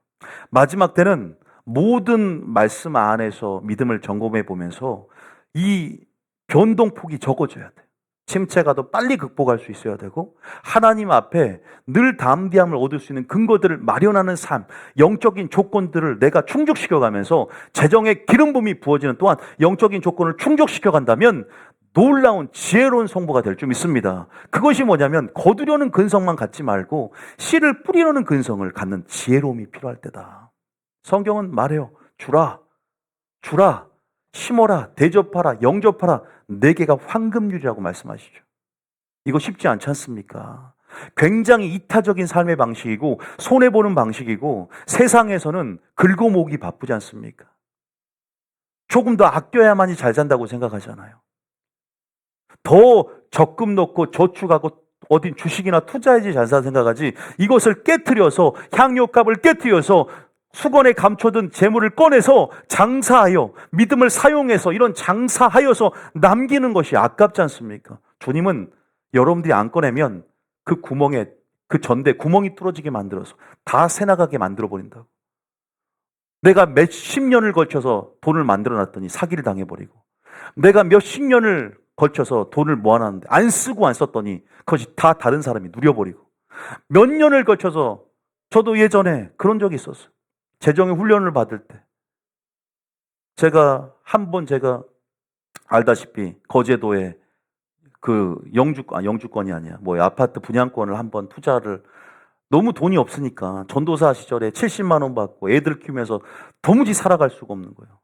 마지막 때는 모든 말씀 안에서 믿음을 점검해 보면서 이 변동폭이 적어져야 돼요. 침체가도 빨리 극복할 수 있어야 되고 하나님 앞에 늘 담대함을 얻을 수 있는 근거들을 마련하는 삶, 영적인 조건들을 내가 충족시켜가면서 재정의 기름 부음이 부어지는 또한 영적인 조건을 충족시켜간다면 놀라운 지혜로운 성부가 될 줄 믿습니다. 그것이 뭐냐면 거두려는 근성만 갖지 말고 씨를 뿌리려는 근성을 갖는 지혜로움이 필요할 때다. 성경은 말해요. 주라, 심어라, 대접하라, 영접하라. 내게가 황금률이라고 말씀하시죠. 이거 쉽지 않지 않습니까? 굉장히 이타적인 삶의 방식이고 손해보는 방식이고 세상에서는 긁고 모으기 바쁘지 않습니까? 조금 더 아껴야만이 잘 산다고 생각하잖아요. 더 적금 넣고 저축하고 어딘 주식이나 투자해야지 잘 산다 생각하지 이것을 깨트려서 향료값을 깨트려서 수건에 감춰둔 재물을 꺼내서 장사하여 믿음을 사용해서 이런 장사하여서 남기는 것이 아깝지 않습니까? 주님은 여러분들이 안 꺼내면 그 구멍에 그 전대 구멍이 뚫어지게 만들어서 다 새나가게 만들어 버린다고. 내가 몇십 년을 걸쳐서 돈을 만들어 놨더니 사기를 당해버리고 내가 몇십 년을 걸쳐서 돈을 모아놨는데 안 쓰고 안 썼더니 그것이 다 다른 사람이 누려버리고 몇 년을 걸쳐서 저도 예전에 그런 적이 있었어요. 재정의 훈련을 받을 때 제가 알다시피 거제도에 그 영주권이 아니야. 아파트 분양권을 한번 투자를 너무 돈이 없으니까 전도사 시절에 70만 원 받고 애들 키우면서 도무지 살아갈 수가 없는 거예요.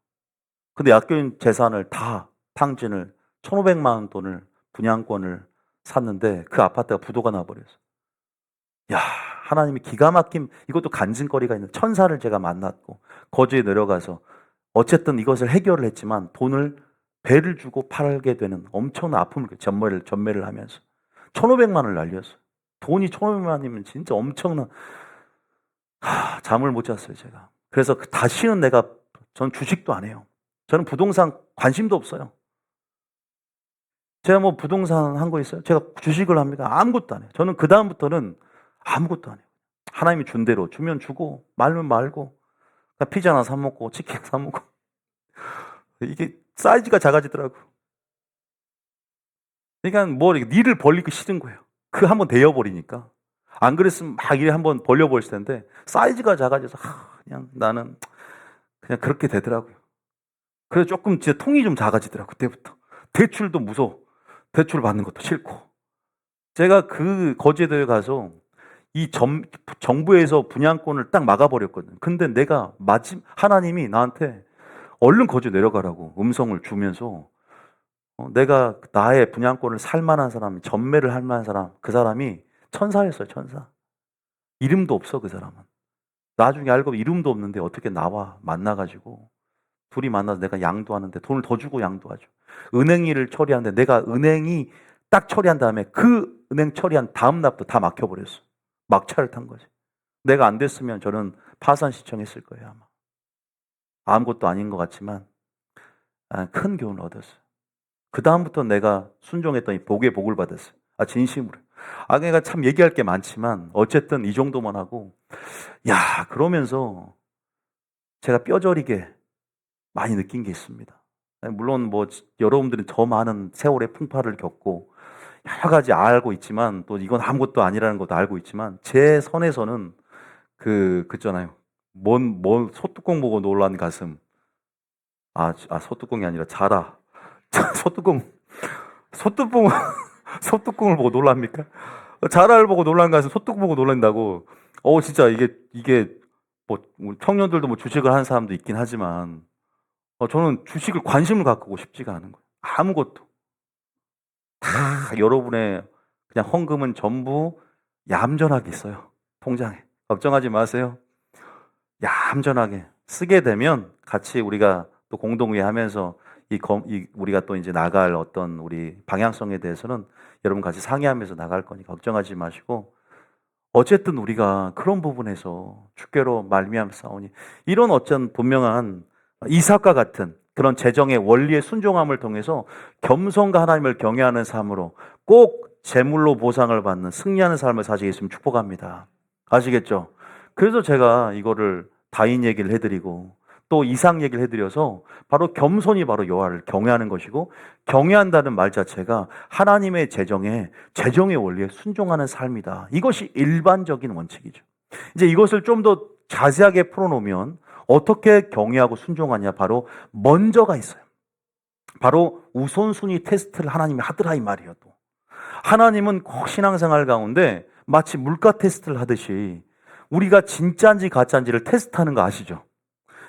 근데 아껴진 재산을 다 탕진을 1,500만 원 돈을 분양권을 샀는데 그 아파트가 부도가 나버렸어. 야, 하나님이 기가 막힌 이것도 간증거리가 있는 천사를 제가 만났고 거제에 내려가서 어쨌든 이것을 해결을 했지만 돈을 배를 주고 팔게 되는 엄청난 아픔을 전매를 하면서 1,500만 원을 날렸어요. 돈이 1,500만 원이면 진짜 엄청난 잠을 못 잤어요 제가. 그래서 다시는 전 주식도 안 해요. 저는 부동산 관심도 없어요. 제가 부동산 한 거 있어요? 제가 주식을 합니까? 아무것도 안 해요. 저는 그 다음부터는 아무것도 안 해요. 하나님이 준 대로 주면 주고 말면 말고 피자나 사 먹고 치킨 사 먹고 이게 사이즈가 작아지더라고. 그러니까 니를 벌리기 싫은 거예요. 그 한번 데여버리니까. 안 그랬으면 막 이래 한번 벌려버렸을 텐데 사이즈가 작아져서 그냥 나는 그냥 그렇게 되더라고요. 그래서 조금 진짜 통이 좀 작아지더라고 그때부터. 대출도 무서워. 대출 받는 것도 싫고. 제가 그 거제도에 가서 이 정부에서 분양권을 딱 막아버렸거든. 근데 하나님이 나한테 얼른 거제 내려가라고 음성을 주면서 내가 나의 분양권을 살 만한 사람, 전매를 할 만한 사람, 그 사람이 천사였어요, 천사. 이름도 없어, 그 사람은. 나중에 알고 보면 이름도 없는데 어떻게 나와 만나가지고 둘이 만나서 내가 양도하는데 돈을 더 주고 양도하죠. 은행 일을 처리하는데 내가 은행이 딱 처리한 다음에 그 은행 처리한 다음 날부터 다 막혀버렸어. 막차를 탄 거지. 내가 안 됐으면 저는 파산 신청했을 거예요, 아마. 아무것도 아닌 것 같지만 큰 교훈을 얻었어요. 그 다음부터 내가 순종했더니 복에 복을 받았어요. 진심으로. 그러니까 참 얘기할 게 많지만 어쨌든 이 정도만 하고 그러면서 제가 뼈저리게 많이 느낀 게 있습니다. 물론 뭐 여러분들은 더 많은 세월의 풍파를 겪고 여러 가지 알고 있지만 또 이건 아무것도 아니라는 것도 알고 있지만 제 선에서는 그잖아요. 뭔 소뚜껑 보고 놀란 가슴. 소뚜껑이 아니라 자라. 소뚜껑, 소뚜껑을 보고 놀랍니까? 자라를 보고 놀란 가슴, 소뚜껑 보고 놀란다고. 진짜 이게 뭐 우리 청년들도 뭐 주식을 하는 사람도 있긴 하지만 저는 주식을 관심을 갖고 싶지가 않은 거예요. 아무것도. 다 여러분의 그냥 헌금은 전부 얌전하게 있어요. 통장에. 걱정하지 마세요. 얌전하게 쓰게 되면 같이 우리가 또 공동회 하면서 우리가 또 이제 나갈 어떤 우리 방향성에 대해서는 여러분 같이 상의하면서 나갈 거니 걱정하지 마시고 어쨌든 우리가 그런 부분에서 주께로 말미암아 싸우니 이런 어떤 분명한 이삭과 같은 그런 재정의 원리의 순종함을 통해서 겸손과 하나님을 경외하는 삶으로 꼭 재물로 보상을 받는 승리하는 삶을 사시겠으면 축복합니다. 아시겠죠? 그래서 제가 이거를 다인 얘기를 해드리고 또 이상 얘기를 해드려서 바로 겸손이 바로 여호와를 경외하는 것이고 경외한다는 말 자체가 하나님의 재정의 원리에 순종하는 삶이다. 이것이 일반적인 원칙이죠. 이제 이것을 좀 더 자세하게 풀어놓으면 어떻게 경외하고 순종하냐 바로 먼저가 있어요. 바로 우선순위 테스트를 하나님이 하더라 이 말이에요. 또 하나님은 꼭 신앙생활 가운데 마치 물가 테스트를 하듯이 우리가 진짜인지 가짜인지를 테스트하는 거 아시죠?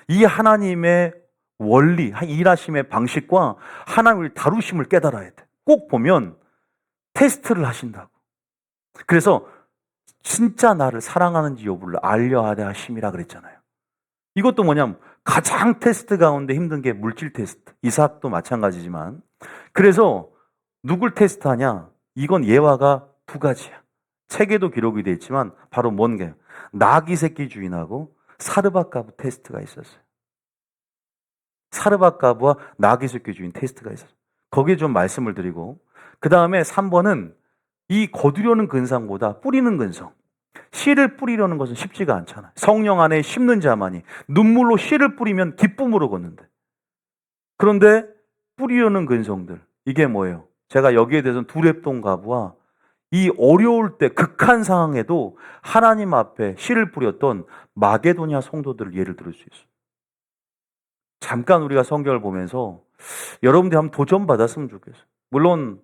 이 하나님의 원리, 일하심의 방식과 하나님을 다루심을 깨달아야 돼. 꼭 보면 테스트를 하신다고. 그래서 진짜 나를 사랑하는지 여부를 알려하려 하심이라 그랬잖아요. 이것도 뭐냐면 가장 테스트 가운데 힘든 게 물질 테스트. 이삭도 마찬가지지만. 그래서 누굴 테스트하냐? 이건 예화가 두 가지야. 책에도 기록이 되어 있지만 바로 뭔 게 나귀 새끼 주인하고 사르밧가브 테스트가 있었어요. 사르밧가브와 나귀 새끼 주인 테스트가 있었어요. 거기에 좀 말씀을 드리고 그 다음에 3번은 이 거두려는 근성보다 뿌리는 근성. 씨를 뿌리려는 것은 쉽지가 않잖아요. 성령 안에 심는 자만이 눈물로 씨를 뿌리면 기쁨으로 걷는데 그런데 뿌리려는 근성들 이게 뭐예요? 제가 여기에 대해서는 두렙동 가부와 이 어려울 때 극한 상황에도 하나님 앞에 씨를 뿌렸던 마게도냐 성도들을 예를 들을 수 있어요. 잠깐 우리가 성경을 보면서 여러분들이 한번 도전받았으면 좋겠어요. 물론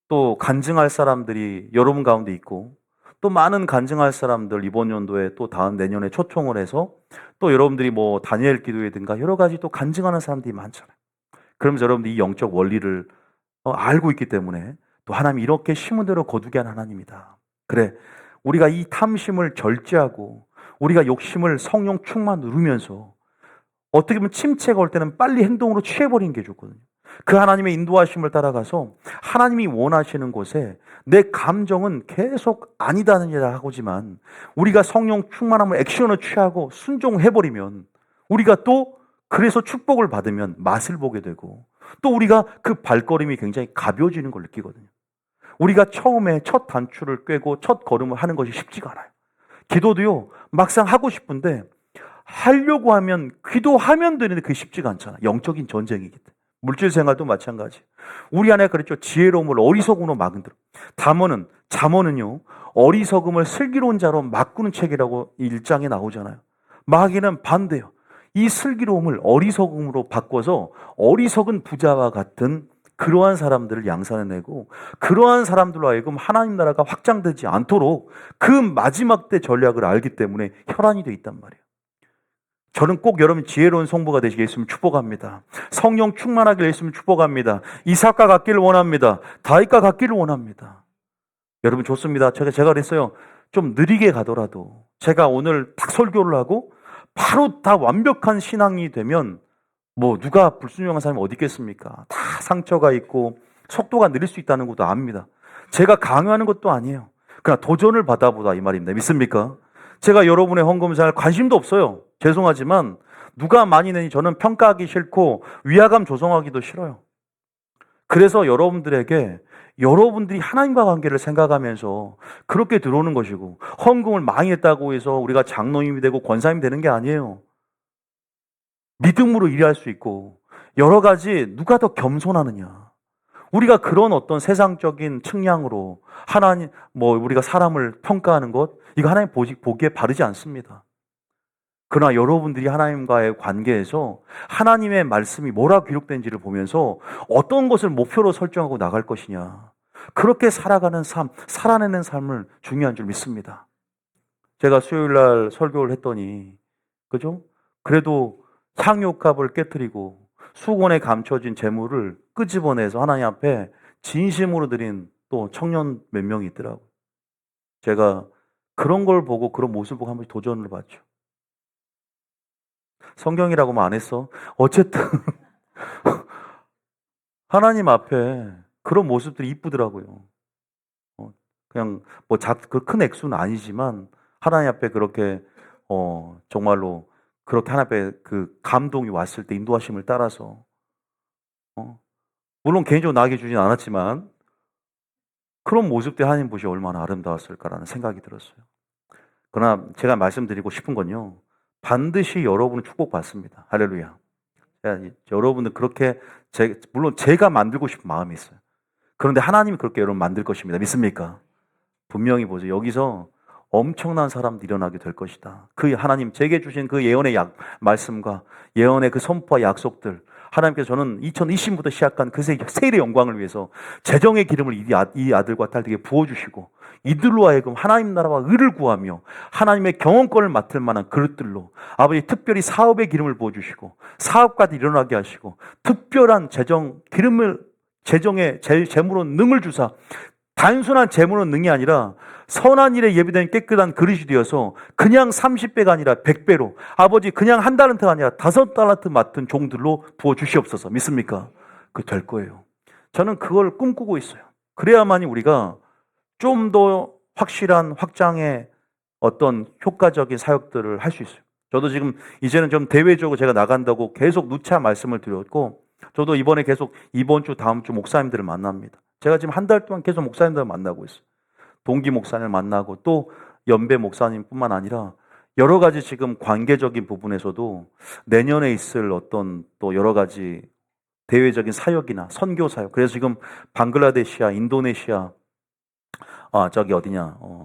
또 간증할 사람들이 여러분 가운데 있고 또 많은 간증할 사람들 이번 연도에 또 다음 내년에 초청을 해서 또 여러분들이 뭐 다니엘 기도회든가 여러 가지 또 간증하는 사람들이 많잖아요. 그러면서 여러분들이 이 영적 원리를 알고 있기 때문에 또 하나님이 이렇게 심은 대로 거두게 한 하나님이다. 그래, 우리가 이 탐심을 절제하고 우리가 욕심을 성령 충만 누르면서 어떻게 보면 침체가 올 때는 빨리 행동으로 취해버리는 게 좋거든요. 그 하나님의 인도하심을 따라가서 하나님이 원하시는 곳에 내 감정은 계속 아니다는 얘기를 하고지만 우리가 성령 충만함을 액션을 취하고 순종해버리면 우리가 또 그래서 축복을 받으면 맛을 보게 되고 또 우리가 그 발걸음이 굉장히 가벼워지는 걸 느끼거든요. 우리가 처음에 첫 단추를 꿰고 첫 걸음을 하는 것이 쉽지가 않아요. 기도도요, 막상 하고 싶은데 하려고 하면 기도하면 되는데 그게 쉽지가 않잖아요. 영적인 전쟁이기 때문에. 물질 생활도 마찬가지. 우리 안에 그랬죠. 지혜로움을 어리석음으로 막은들. 잠언은요. 어리석음을 슬기로운 자로 바꾸는 책이라고 1장에 나오잖아요. 마귀는 반대요. 이 슬기로움을 어리석음으로 바꿔서 어리석은 부자와 같은 그러한 사람들을 양산해내고 그러한 사람들로 하여금 하나님 나라가 확장되지 않도록 그 마지막 때 전략을 알기 때문에 혈안이 돼 있단 말이에요. 저는 꼭 여러분 지혜로운 성부가 되시게 했으면 축복합니다. 성령 충만하게 했으면 축복합니다. 이삭과 같기를 원합니다. 다윗과 같기를 원합니다. 여러분 좋습니다. 제가 그랬어요. 좀 느리게 가더라도 제가 오늘 딱 설교를 하고 바로 다 완벽한 신앙이 되면 뭐 누가 불순종한 사람이 어디 있겠습니까? 다 상처가 있고 속도가 느릴 수 있다는 것도 압니다. 제가 강요하는 것도 아니에요. 그러나 도전을 받아보다 이 말입니다. 믿습니까? 제가 여러분의 헌금생활 관심도 없어요. 죄송하지만 누가 많이 내니 저는 평가하기 싫고 위화감 조성하기도 싫어요. 그래서 여러분들에게 여러분들이 하나님과 관계를 생각하면서 그렇게 들어오는 것이고 헌금을 많이 했다고 해서 우리가 장로님이 되고 권사님이 되는 게 아니에요. 믿음으로 일할 수 있고 여러 가지 누가 더 겸손하느냐. 우리가 그런 어떤 세상적인 측량으로 하나님, 우리가 사람을 평가하는 것, 이거 하나님 보기에 바르지 않습니다. 그러나 여러분들이 하나님과의 관계에서 하나님의 말씀이 뭐라고 기록된지를 보면서 어떤 것을 목표로 설정하고 나갈 것이냐. 그렇게 살아가는 삶, 살아내는 삶을 중요한 줄 믿습니다. 제가 수요일 날 설교를 했더니, 그죠? 그래도 향유값을 깨뜨리고 수건에 감춰진 재물을 끄집어내서 하나님 앞에 진심으로 드린 또 청년 몇 명이 있더라고요. 제가 그런 걸 보고 그런 모습을 보고 한 번씩 도전을 받죠. 성경이라고만 안 했어. 어쨌든 하나님 앞에 그런 모습들이 이쁘더라고요. 그냥 그 큰 액수는 아니지만 하나님 앞에 그렇게 정말로 그렇게 하나님 앞에 그 감동이 왔을 때 인도하심을 따라서 물론 개인적으로 나에게 주진 않았지만 그런 모습들 하나님 보시 얼마나 아름다웠을까라는 생각이 들었어요. 그러나 제가 말씀드리고 싶은 건요. 반드시 여러분은 축복받습니다. 할렐루야. 여러분들 그렇게 물론 제가 만들고 싶은 마음이 있어요. 그런데 하나님이 그렇게 여러분 만들 것입니다. 믿습니까? 분명히 보세요. 여기서 엄청난 사람들이 일어나게 될 것이다. 그 하나님 제게 주신 그 예언의 말씀과 예언의 그 선포와 약속들, 하나님께서 저는 2020부터 시작한 그 세일의 영광을 위해서 재정의 기름을 이 아들과 딸에게 부어주시고 이들로 하여금 하나님 나라와 의를 구하며 하나님의 경영권을 맡을 만한 그릇들로 아버지 특별히 사업의 기름을 부어주시고 사업가들 일어나게 하시고 특별한 재정의 재물로 능을 주사 단순한 재물은 능이 아니라 선한 일에 예비된 깨끗한 그릇이 되어서 그냥 30배가 아니라 100배로 아버지 그냥 한 달란트가 아니라 5달란트 맡은 종들로 부어주시옵소서. 믿습니까? 그 될 거예요. 저는 그걸 꿈꾸고 있어요. 그래야만이 우리가 좀 더 확실한 확장의 어떤 효과적인 사역들을 할 수 있어요. 저도 지금 이제는 좀 대외적으로 제가 나간다고 계속 누차 말씀을 드렸고 저도 이번에 계속 이번 주 다음 주 목사님들을 만납니다. 제가 지금 한 달 동안 계속 목사님들을 만나고 있어요. 동기 목사님을 만나고 또 연배 목사님뿐만 아니라 여러 가지 지금 관계적인 부분에서도 내년에 있을 어떤 또 여러 가지 대외적인 사역이나 선교 사역. 그래서 지금 방글라데시아, 인도네시아,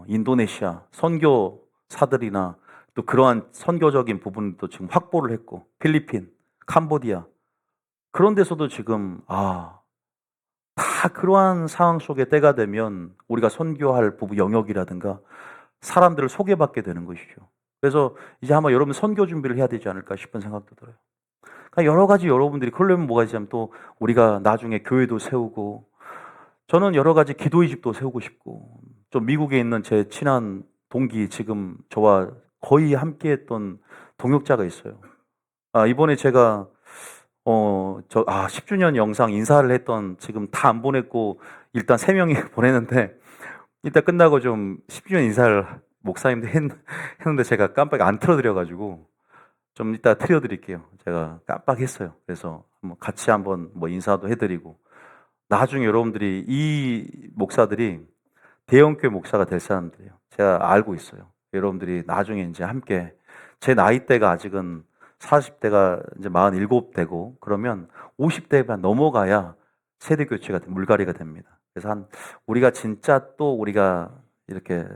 인도네시아 선교사들이나 또 그러한 선교적인 부분도 지금 확보를 했고 필리핀, 캄보디아 그런 데서도 지금 다 그러한 상황 속에 때가 되면 우리가 선교할 부부 영역이라든가 사람들을 소개받게 되는 것이죠. 그래서 이제 아마 여러분 선교 준비를 해야 되지 않을까 싶은 생각도 들어요. 그러니까 여러 가지 여러분들이 그러려면 뭐가 있냐면 또 우리가 나중에 교회도 세우고 저는 여러 가지 기도의 집도 세우고 싶고 좀 미국에 있는 제 친한 동기 지금 저와 거의 함께 했던 동역자가 있어요. 이번에 제가 10주년 영상 인사를 했던 지금 다 안 보냈고 일단 3명이 보냈는데 이따 끝나고 좀 10주년 인사를 목사님들 했는데 제가 깜빡 안 틀어드려가지고 좀 이따 틀어드릴게요. 제가 깜빡했어요. 그래서 같이 한번 인사도 해드리고 나중에 여러분들이 이 목사들이 대형교회 목사가 될 사람들이에요. 제가 알고 있어요. 여러분들이 나중에 이제 함께 제 나이대가 아직은 40대가 이제 47대고 그러면 50대가 넘어가야 세대 교체가 물갈이가 됩니다. 그래서 우리가 진짜 또 우리가 이렇게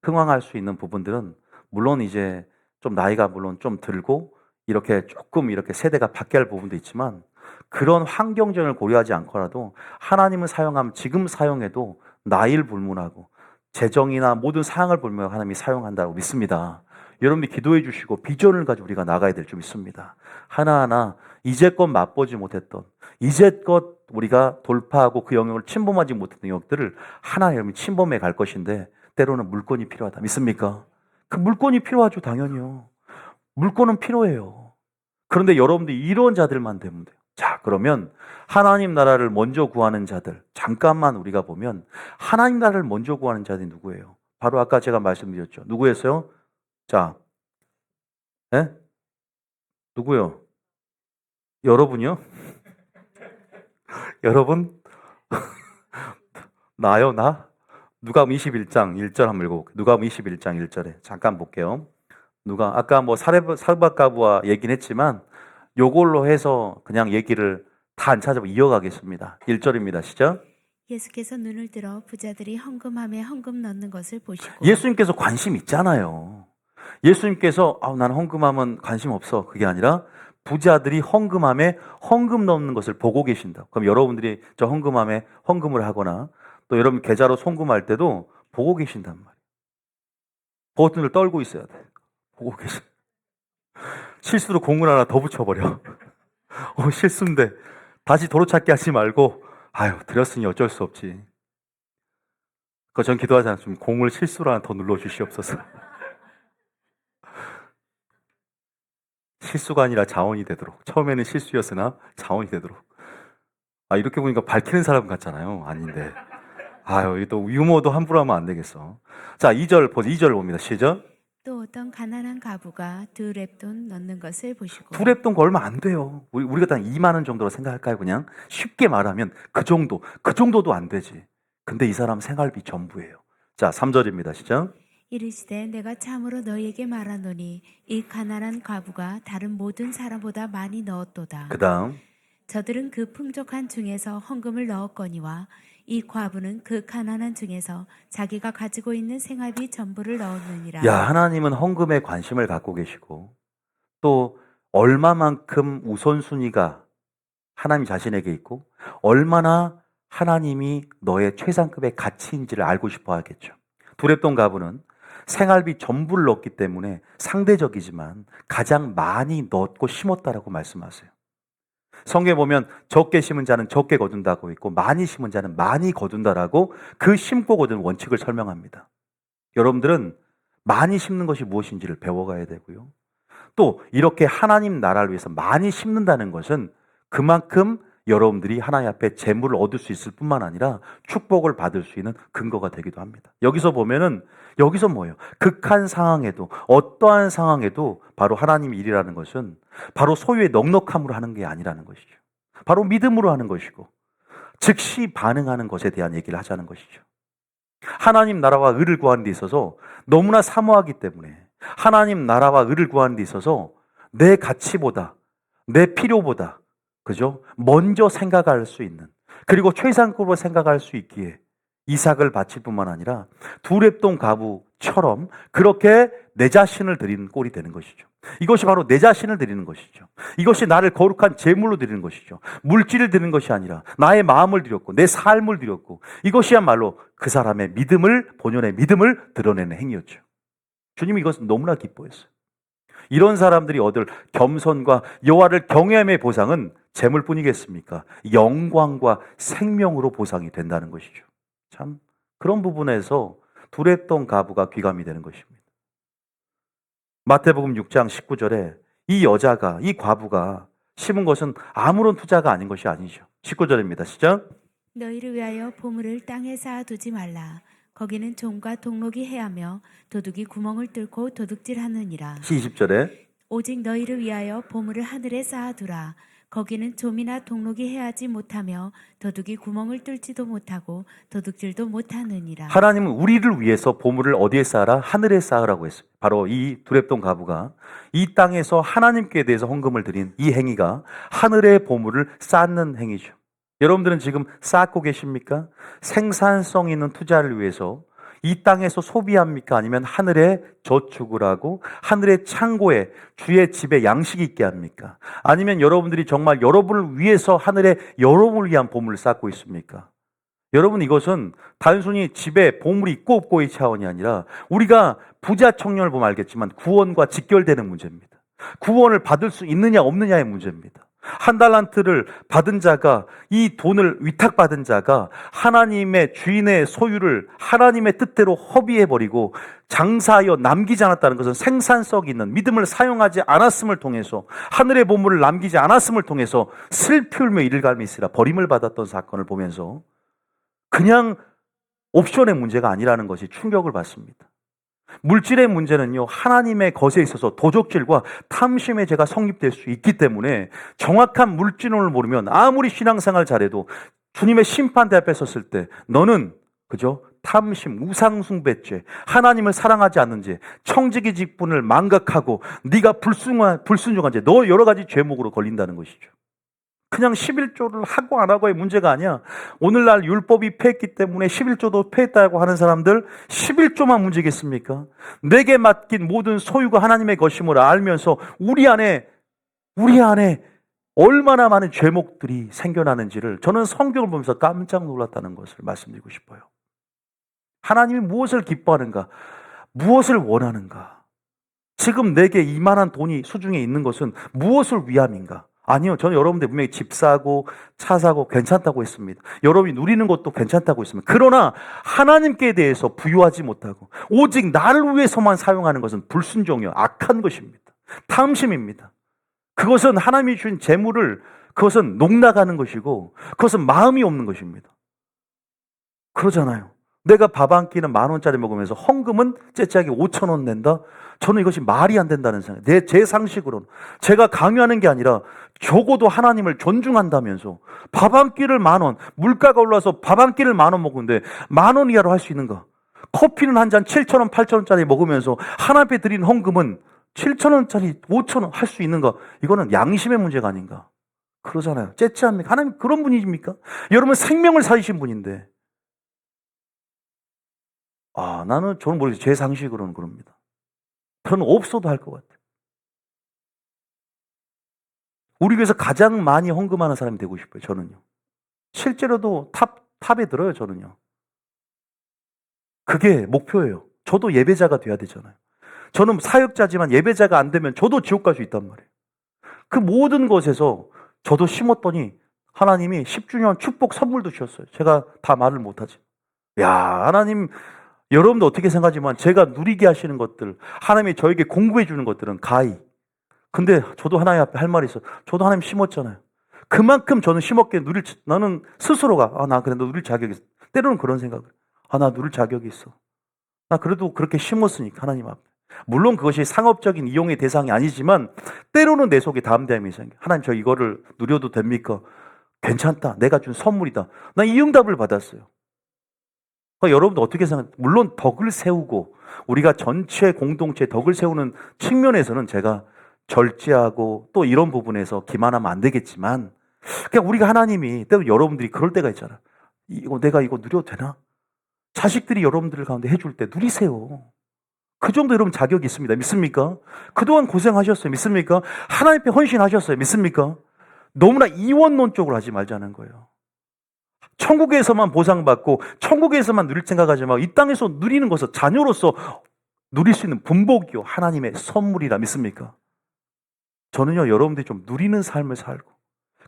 흥황할 수 있는 부분들은 물론 이제 좀 나이가 물론 좀 들고 이렇게 조금 이렇게 세대가 바뀌어야 할 부분도 있지만 그런 환경적을 고려하지 않고라도 하나님을 사용하면 지금 사용해도 나이를 불문하고 재정이나 모든 사항을 불문하고 하나님이 사용한다고 믿습니다. 여러분이 기도해 주시고 비전을 가지고 우리가 나가야 될 줄 믿습니다. 하나하나 이제껏 맛보지 못했던 이제껏 우리가 돌파하고 그 영역을 침범하지 못했던 영역들을 하나 여러분이 침범해 갈 것인데 때로는 물건이 필요하다. 믿습니까? 그 물건이 필요하죠. 당연히요. 물건은 필요해요. 그런데 여러분들이 이런 자들만 되면 돼요. 자, 그러면 하나님 나라를 먼저 구하는 자들 잠깐만 우리가 보면 하나님 나라를 먼저 구하는 자들이 누구예요? 바로 아까 제가 말씀드렸죠. 누구였어요? 자, 네? 누구요? 여러분이요? 여러분? 나요, 나? 누가복음 21장 1절 한번 읽어볼게요. 누가복음 21장 1절에 잠깐 볼게요. 아까 사르밧가부와 얘기는 했지만 요걸로 해서 그냥 얘기를 다 안 찾아보고 이어가겠습니다. 1절입니다. 시작. 예수께서 눈을 들어 부자들이 헌금함에 헌금 넣는 것을 보시고 예수님께서 관심 있잖아요. 예수님께서 나는 헌금하면 관심 없어. 그게 아니라 부자들이 헌금함에 헌금 넣는 것을 보고 계신다. 그럼 여러분들이 저 헌금함에 헌금을 하거나 또 여러분 계좌로 송금할 때도 보고 계신단 말이에요. 버튼을 떨고 있어야 돼. 보고 계신. 실수로 공을 하나 더 붙여버려. 실수인데 다시 도로찾기 하지 말고 드렸으니 어쩔 수 없지. 전 기도하지 않습니다. 공을 실수로 하나 더 눌러주시옵소서. 실수가 아니라 자원이 되도록. 처음에는 실수였으나 자원이 되도록. 이렇게 보니까 밝히는 사람 같잖아요. 아닌데. 이게 또 유머도 함부로 하면 안 되겠어. 자, 2절 봅니다. 시작. 또 어떤 가난한 가부가 2렙돈 넣는 것을 보시고 2렙돈 얼마 안 돼요. 우리가 한 2만 원 정도로 생각할까요? 그냥 쉽게 말하면 그 정도도 안 되지. 근데 이 사람 생활비 전부예요. 자, 3절입니다. 시작. 이르시되 내가 참으로 너희에게 말하노니 이 가난한 과부가 다른 모든 사람보다 많이 넣었도다. 그 다음. 저들은 그 풍족한 중에서 헌금을 넣었거니와 이 과부는 그 가난한 중에서 자기가 가지고 있는 생활비 전부를 넣었느니라. 하나님은 헌금에 관심을 갖고 계시고 또 얼마만큼 우선순위가 하나님 자신에게 있고 얼마나 하나님이 너의 최상급의 가치인지를 알고 싶어 하겠죠. 2렙돈 가부는 생활비 전부를 넣었기 때문에 상대적이지만 가장 많이 넣고 심었다라고 말씀하세요. 성경에 보면 적게 심은 자는 적게 거둔다고 있고 많이 심은 자는 많이 거둔다라고 그 심고 거둔 원칙을 설명합니다. 여러분들은 많이 심는 것이 무엇인지를 배워가야 되고요. 또 이렇게 하나님 나라를 위해서 많이 심는다는 것은 그만큼 여러분들이 하나님 앞에 재물을 얻을 수 있을 뿐만 아니라 축복을 받을 수 있는 근거가 되기도 합니다. 여기서 보면은 여기서 뭐예요? 극한 상황에도 어떠한 상황에도 바로 하나님 일이라는 것은 바로 소유의 넉넉함으로 하는 게 아니라는 것이죠. 바로 믿음으로 하는 것이고 즉시 반응하는 것에 대한 얘기를 하자는 것이죠. 하나님 나라와 의를 구하는 데 있어서 너무나 사모하기 때문에 하나님 나라와 의를 구하는 데 있어서 내 가치보다 내 필요보다 그죠? 먼저 생각할 수 있는 그리고 최상급으로 생각할 수 있기에 이삭을 바칠 뿐만 아니라 2렙돈 가부처럼 그렇게 내 자신을 드리는 꼴이 되는 것이죠. 이것이 바로 내 자신을 드리는 것이죠. 이것이 나를 거룩한 제물로 드리는 것이죠. 물질을 드리는 것이 아니라 나의 마음을 드렸고 내 삶을 드렸고 이것이야말로 그 사람의 본연의 믿음을 드러내는 행위였죠. 주님이 이것은 너무나 기뻐했어요. 이런 사람들이 얻을 겸손과 여호와를 경외함의 보상은 재물뿐이겠습니까? 영광과 생명으로 보상이 된다는 것이죠. 참 그런 부분에서 2렙돈 가부가 귀감이 되는 것입니다. 마태복음 6장 19절에 이 과부가 심은 것은 아무런 투자가 아닌 것이 아니죠. 19절입니다. 시작. 너희를 위하여 보물을 땅에 쌓아두지 말라. 거기는 종과 동록이 해하며 도둑이 구멍을 뚫고 도둑질하느니라. 20절에 오직 너희를 위하여 보물을 하늘에 쌓아두라. 거기는 좀이나 동록이 해하지 못하며 도둑이 구멍을 뚫지도 못하고 도둑질도 못하느니라. 하나님은 우리를 위해서 보물을 어디에 쌓아라? 하늘에 쌓으라고 했어요. 바로 이 2렙돈 가부가 이 땅에서 하나님께 대해서 헌금을 드린 이 행위가 하늘의 보물을 쌓는 행위죠. 여러분들은 지금 쌓고 계십니까? 생산성 있는 투자를 위해서 이 땅에서 소비합니까? 아니면 하늘에 저축을 하고 하늘의 창고에 주의 집에 양식이 있게 합니까? 아니면 여러분들이 정말 여러분을 위해서 하늘에 여러분을 위한 보물을 쌓고 있습니까? 여러분 이것은 단순히 집에 보물이 있고 없고의 차원이 아니라 우리가 부자 청년을 보면 알겠지만 구원과 직결되는 문제입니다. 구원을 받을 수 있느냐 없느냐의 문제입니다. 한 달란트를 받은 자가 이 돈을 위탁받은 자가 하나님의 주인의 소유를 하나님의 뜻대로 허비해버리고 장사하여 남기지 않았다는 것은 생산성 있는 믿음을 사용하지 않았음을 통해서 하늘의 보물을 남기지 않았음을 통해서 슬피울며 이를 갈미 있으라 버림을 받았던 사건을 보면서 그냥 옵션의 문제가 아니라는 것이 충격을 받습니다. 물질의 문제는요, 하나님의 것에 있어서 도적질과 탐심의 죄가 성립될 수 있기 때문에 정확한 물질론을 모르면 아무리 신앙생활 잘해도 주님의 심판대 앞에 섰을 때 너는 그죠? 탐심, 우상숭배죄, 하나님을 사랑하지 않는 죄, 청지기 직분을 망각하고 네가 불순종한 죄, 너 여러 가지 죄목으로 걸린다는 것이죠. 그냥 11조를 하고 안 하고의 문제가 아니야. 오늘날 율법이 폐했기 때문에 11조도 폐했다고 하는 사람들 11조만 문제겠습니까? 내게 맡긴 모든 소유가 하나님의 것임을 알면서 우리 안에 얼마나 많은 죄목들이 생겨나는지를 저는 성경을 보면서 깜짝 놀랐다는 것을 말씀드리고 싶어요. 하나님이 무엇을 기뻐하는가? 무엇을 원하는가? 지금 내게 이만한 돈이 수중에 있는 것은 무엇을 위함인가? 아니요. 저는 여러분들 분명히 집 사고 차 사고 괜찮다고 했습니다. 여러분이 누리는 것도 괜찮다고 했습니다. 그러나 하나님께 대해서 부유하지 못하고 오직 나를 위해서만 사용하는 것은 불순종이요. 악한 것입니다. 탐심입니다. 그것은 하나님이 주신 재물을 그것은 농락하는 것이고 그것은 마음이 없는 것입니다. 그러잖아요. 내가 밥 한 끼는 10,000원짜리 먹으면서 헌금은 째째하게 5,000원 낸다? 저는 이것이 말이 안 된다는 생각. 제 상식으로는. 제가 강요하는 게 아니라 적어도 하나님을 존중한다면서 밥 한 끼를 10,000원, 물가가 올라서 밥 한 끼를 10,000원 먹는데 10,000원 이하로 할 수 있는가? 커피는 한 잔 7,000원, 8,000원짜리 먹으면서 하나님 앞에 드린 헌금은 7,000원짜리 5,000원 할 수 있는가? 이거는 양심의 문제가 아닌가? 그러잖아요. 째째합니까? 하나님 그런 분이십니까? 여러분 생명을 살리신 분인데 저는 모르겠어요. 제 상식으로는 그럽니다. 저는 없어도 할 것 같아요. 우리 교회에서 가장 많이 헌금하는 사람이 되고 싶어요. 저는요. 실제로도 탑에 들어요. 저는요. 그게 목표예요. 저도 예배자가 돼야 되잖아요. 저는 사역자지만 예배자가 안 되면 저도 지옥 갈 수 있단 말이에요. 그 모든 것에서 저도 심었더니 하나님이 10주년 축복 선물도 주셨어요. 제가 다 말을 못하지. 하나님 여러분도 어떻게 생각하지만 제가 누리게 하시는 것들, 하나님이 저에게 공부해 주는 것들은 가히. 근데 저도 하나님 앞에 할 말이 있어요. 저도 하나님 심었잖아요. 그만큼 저는 심었기에 나는 스스로가 나 그래 너 누릴 자격이 있어. 때로는 그런 생각을. 나 누릴 자격이 있어. 나 그래도 그렇게 심었으니까 하나님 앞에. 물론 그것이 상업적인 이용의 대상이 아니지만 때로는 내 속에 담대함이 생겨. 하나님 저 이거를 누려도 됩니까? 괜찮다. 내가 준 선물이다. 난 이 응답을 받았어요. 그러니까 여러분도 어떻게 생각해요? 물론 덕을 세우고 우리가 전체 공동체 덕을 세우는 측면에서는 제가 절제하고 또 이런 부분에서 기만하면 안 되겠지만 그냥 우리가 하나님이 때로 여러분들이 그럴 때가 있잖아. 내가 이거 누려도 되나? 자식들이 여러분들 가운데 해줄 때 누리세요. 그 정도 여러분 자격이 있습니다. 믿습니까? 그동안 고생하셨어요. 믿습니까? 하나님 앞에 헌신하셨어요. 믿습니까? 너무나 이원론적으로 하지 말자는 거예요. 천국에서만 보상받고 천국에서만 누릴 생각하지 말고 이 땅에서 누리는 것은 자녀로서 누릴 수 있는 분복이요. 하나님의 선물이라 믿습니까? 저는요. 여러분들이 좀 누리는 삶을 살고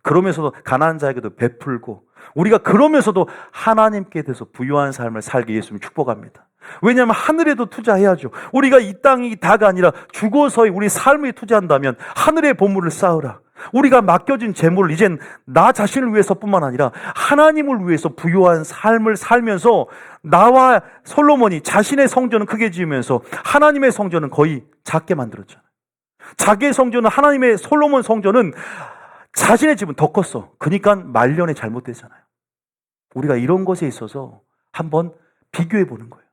그러면서도 가난한 자에게도 베풀고 우리가 그러면서도 하나님께 대해서 부유한 삶을 살게 예수님 축복합니다. 왜냐하면 하늘에도 투자해야죠. 우리가 이 땅이 다가 아니라 죽어서의 우리 삶에 투자한다면 하늘의 보물을 쌓으라. 우리가 맡겨진 재물을 이젠 나 자신을 위해서뿐만 아니라 하나님을 위해서 부유한 삶을 살면서 나와 솔로몬이 자신의 성전은 크게 지으면서 하나님의 성전은 거의 작게 만들었잖아요. 자기의 성전은 하나님의 솔로몬 성전은 자신의 집은 더 컸어. 그러니까 말년에 잘못되잖아요. 우리가 이런 것에 있어서 한번 비교해 보는 거예요.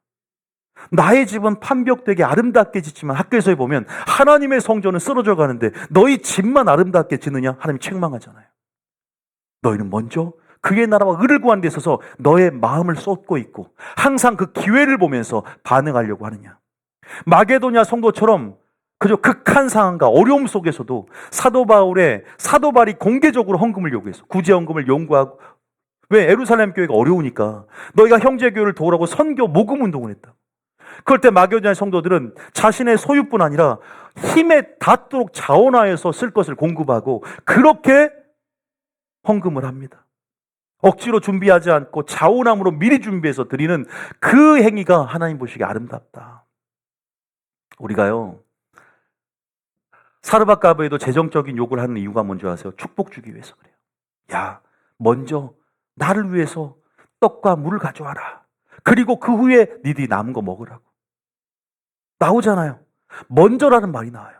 나의 집은 판벽되게 아름답게 짓지만 학교에서 보면 하나님의 성전은 쓰러져 가는데 너희 집만 아름답게 짓느냐? 하나님 책망하잖아요. 너희는 먼저 그의 나라와 의를 구하는 데 있어서 너의 마음을 쏟고 있고 항상 그 기회를 보면서 반응하려고 하느냐? 마게도냐 성도처럼 그저 극한 상황과 어려움 속에서도 사도 바울이 공개적으로 헌금을 요구했어. 구제 헌금을 요구하고 왜? 에루살렘 교회가 어려우니까 너희가 형제 교회를 도우라고 선교 모금 운동을 했다. 그럴 때 마게도냐 성도들은 자신의 소유뿐 아니라 힘에 닿도록 자원하여서 쓸 것을 공급하고 그렇게 헌금을 합니다. 억지로 준비하지 않고 자원함으로 미리 준비해서 드리는 그 행위가 하나님 보시기에 아름답다. 우리가요 사르밧가브에도 재정적인 요구를 하는 이유가 뭔지 아세요? 축복 주기 위해서 그래요. 먼저 나를 위해서 떡과 물을 가져와라. 그리고 그 후에 니들이 남은 거 먹으라고. 나오잖아요. 먼저라는 말이 나와요.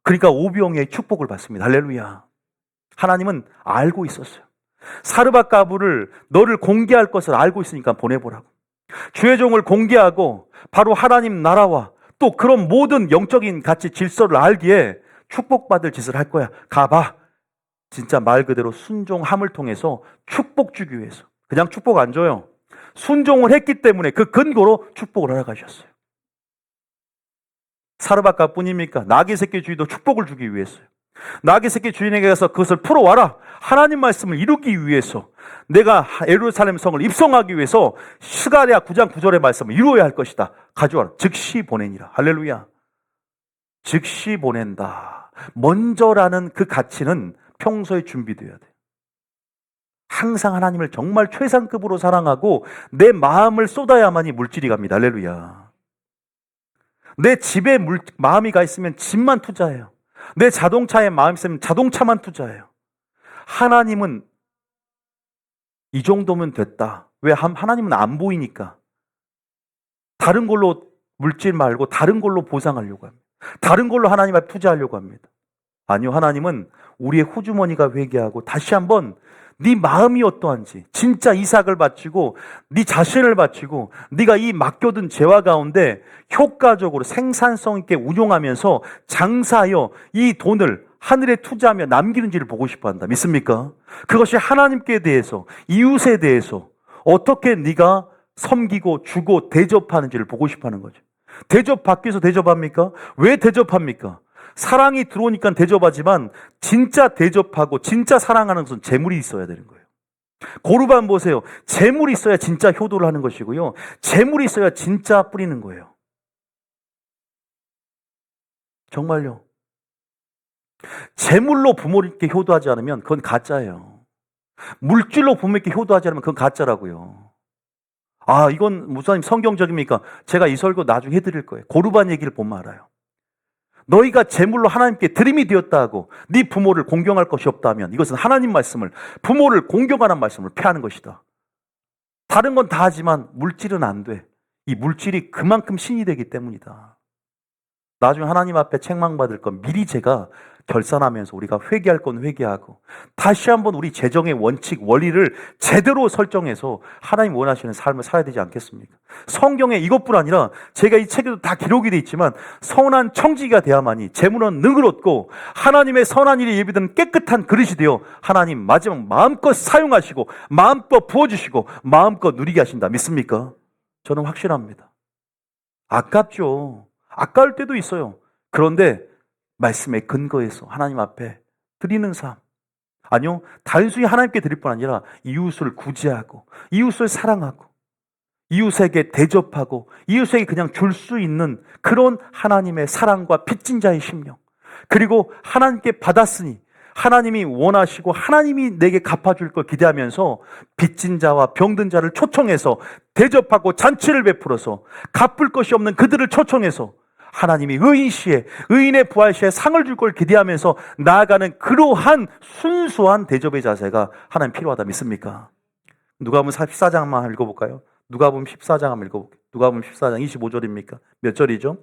그러니까 오병이의 축복을 받습니다. 할렐루야. 하나님은 알고 있었어요. 사르밧가브를 너를 공개할 것을 알고 있으니까 보내보라고. 주의 종을 공개하고 바로 하나님 나라와 또 그런 모든 영적인 가치 질서를 알기에 축복받을 짓을 할 거야. 가봐. 진짜 말 그대로 순종함을 통해서 축복 주기 위해서. 그냥 축복 안 줘요. 순종을 했기 때문에 그 근거로 축복을 허락하셨어요. 사르밧가 뿐입니까? 나귀 새끼 주인도 축복을 주기 위해서요. 나귀 새끼 주인에게 가서 그것을 풀어와라. 하나님 말씀을 이루기 위해서, 내가 예루살렘 성을 입성하기 위해서 스가랴 9장 9절의 말씀을 이루어야 할 것이다. 가져와라. 즉시 보내니라. 할렐루야. 즉시 보낸다. 먼저라는 그 가치는 평소에 준비되어야 돼요. 항상 하나님을 정말 최상급으로 사랑하고 내 마음을 쏟아야만이 물질이 갑니다. 할렐루야. 내 집에 마음이 가 있으면 집만 투자해요. 내 자동차에 마음이 있으면 자동차만 투자해요. 하나님은 이 정도면 됐다. 왜? 하나님은 안 보이니까. 다른 걸로 물질 말고 다른 걸로 보상하려고 합니다. 다른 걸로 하나님 앞에 투자하려고 합니다. 아니요, 하나님은 우리의 호주머니가 회개하고 다시 한번 네 마음이 어떠한지, 진짜 이삭을 바치고 네 자신을 바치고 네가 이 맡겨둔 재화 가운데 효과적으로 생산성 있게 운용하면서 장사하여 이 돈을 하늘에 투자하며 남기는지를 보고 싶어 한다. 믿습니까? 그것이 하나님께 대해서, 이웃에 대해서 어떻게 네가 섬기고 주고 대접하는지를 보고 싶어 하는 거죠. 대접받기 위해서 대접합니까? 왜 대접합니까? 사랑이 들어오니까 대접하지만 진짜 대접하고 진짜 사랑하는 것은 재물이 있어야 되는 거예요. 고르반 보세요. 재물이 있어야 진짜 효도를 하는 것이고요. 재물이 있어야 진짜 뿌리는 거예요. 정말요. 재물로 부모님께 효도하지 않으면 그건 가짜예요. 물질로 부모님께 효도하지 않으면 그건 가짜라고요. 아, 이건 목사님 성경적입니까? 제가 이 설교 나중에 해드릴 거예요. 고르반 얘기를 보면 알아요. 너희가 재물로 하나님께 드림이 되었다 하고 네 부모를 공경할 것이 없다면 이것은 하나님 말씀을, 부모를 공경하는 말씀을 폐하는 것이다. 다른 건 다 하지만 물질은 안 돼. 이 물질이 그만큼 신이 되기 때문이다. 나중에 하나님 앞에 책망받을 건 미리 제가 결산하면서 우리가 회개할 건 회개하고 다시 한번 우리 재정의 원칙, 원리를 제대로 설정해서 하나님 원하시는 삶을 살아야 되지 않겠습니까? 성경에 이것뿐 아니라 제가 이 책에도 다 기록이 되어 있지만 선한 청지기가 되야만이 재물은 능을 얻고 하나님의 선한 일이 예비된 깨끗한 그릇이 되어 하나님 마지막 마음껏 사용하시고 마음껏 부어주시고 마음껏 누리게 하신다. 믿습니까? 저는 확실합니다. 아깝죠. 아까울 때도 있어요. 그런데 말씀의 근거에서 하나님 앞에 드리는 삶. 아니요, 단순히 하나님께 드릴 뿐 아니라 이웃을 구제하고 이웃을 사랑하고 이웃에게 대접하고 이웃에게 그냥 줄 수 있는 그런 하나님의 사랑과 빚진 자의 심령. 그리고 하나님께 받았으니 하나님이 원하시고 하나님이 내게 갚아줄 걸 기대하면서 빚진 자와 병든 자를 초청해서 대접하고 잔치를 베풀어서 갚을 것이 없는 그들을 초청해서 하나님이 의인시에, 의인의 부활시에 상을 줄 걸 기대하면서 나아가는 그러한 순수한 대접의 자세가 하나님 필요하다. 믿습니까? 누가복음 14장만 읽어볼까요? 누가복음 14장 한번 읽어볼게요. 누가복음 14장 25절입니까? 몇 절이죠?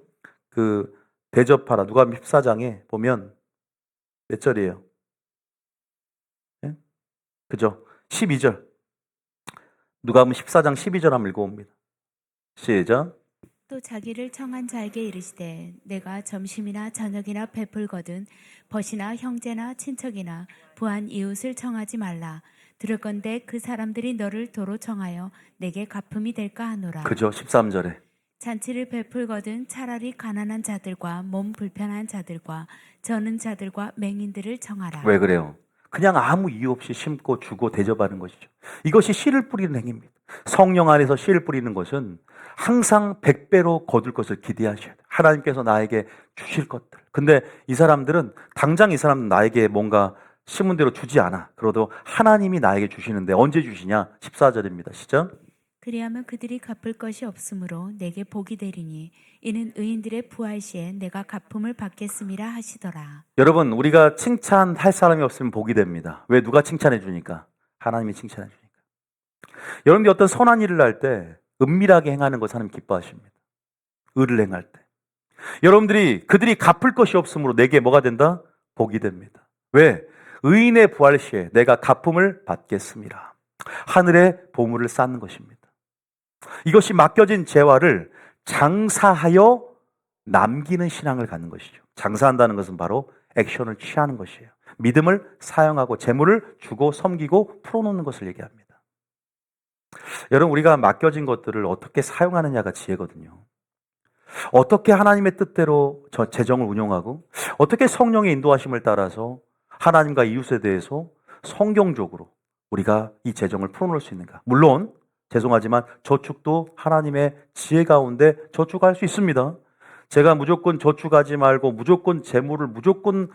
그 대접하라. 누가복음 14장에 보면 몇 절이에요? 네? 그죠? 12절. 누가복음 14장 12절 한번 읽어봅니다. 시작. 또 자기를 청한 자에게 이르시되 내가 점심이나 저녁이나 베풀거든 벗이나 형제나 친척이나 부한 이웃을 청하지 말라. 들을건대 그 사람들이 너를 도로 청하여 내게 갚음이 될까 하노라. 그죠? 13절에 잔치를 베풀거든 차라리 가난한 자들과 몸 불편한 자들과 저는 자들과 맹인들을 청하라. 왜 그래요? 그냥 아무 이유 없이 심고 주고 대접하는 것이죠. 이것이 씨를 뿌리는 행위입니다. 성령 안에서 씨를 뿌리는 것은 항상 100배로 거둘 것을 기대하셔야 돼요. 하나님께서 나에게 주실 것들. 근데 이 사람들은 당장 이 사람은 나에게 뭔가 심은 대로 주지 않아. 그래도 하나님이 나에게 주시는데 언제 주시냐? 14절입니다. 시작. 그리하면 그들이 갚을 것이 없으므로 내게 복이 되리니 이는 의인들의 부활시에 내가 갚음을 받겠음이라 하시더라. 여러분, 우리가 칭찬할 사람이 없으면 복이 됩니다. 왜? 누가 칭찬해 주니까? 하나님이 칭찬해 주니까. 여러분들이 어떤 선한 일을 할 때 은밀하게 행하는 것을 하나님 기뻐하십니다. 의를 행할 때. 여러분들이 그들이 갚을 것이 없으므로 내게 뭐가 된다? 복이 됩니다. 왜? 의인의 부활시에 내가 갚음을 받겠습니다. 하늘의 보물을 쌓는 것입니다. 이것이 맡겨진 재화를 장사하여 남기는 신앙을 갖는 것이죠. 장사한다는 것은 바로 액션을 취하는 것이에요. 믿음을 사용하고 재물을 주고 섬기고 풀어놓는 것을 얘기합니다. 여러분, 우리가 맡겨진 것들을 어떻게 사용하느냐가 지혜거든요. 어떻게 하나님의 뜻대로 재정을 운용하고 어떻게 성령의 인도하심을 따라서 하나님과 이웃에 대해서 성경적으로 우리가 이 재정을 풀어놓을 수 있는가. 물론 죄송하지만 저축도 하나님의 지혜 가운데 저축할 수 있습니다. 제가 무조건 저축하지 말고 무조건 재물을 무조건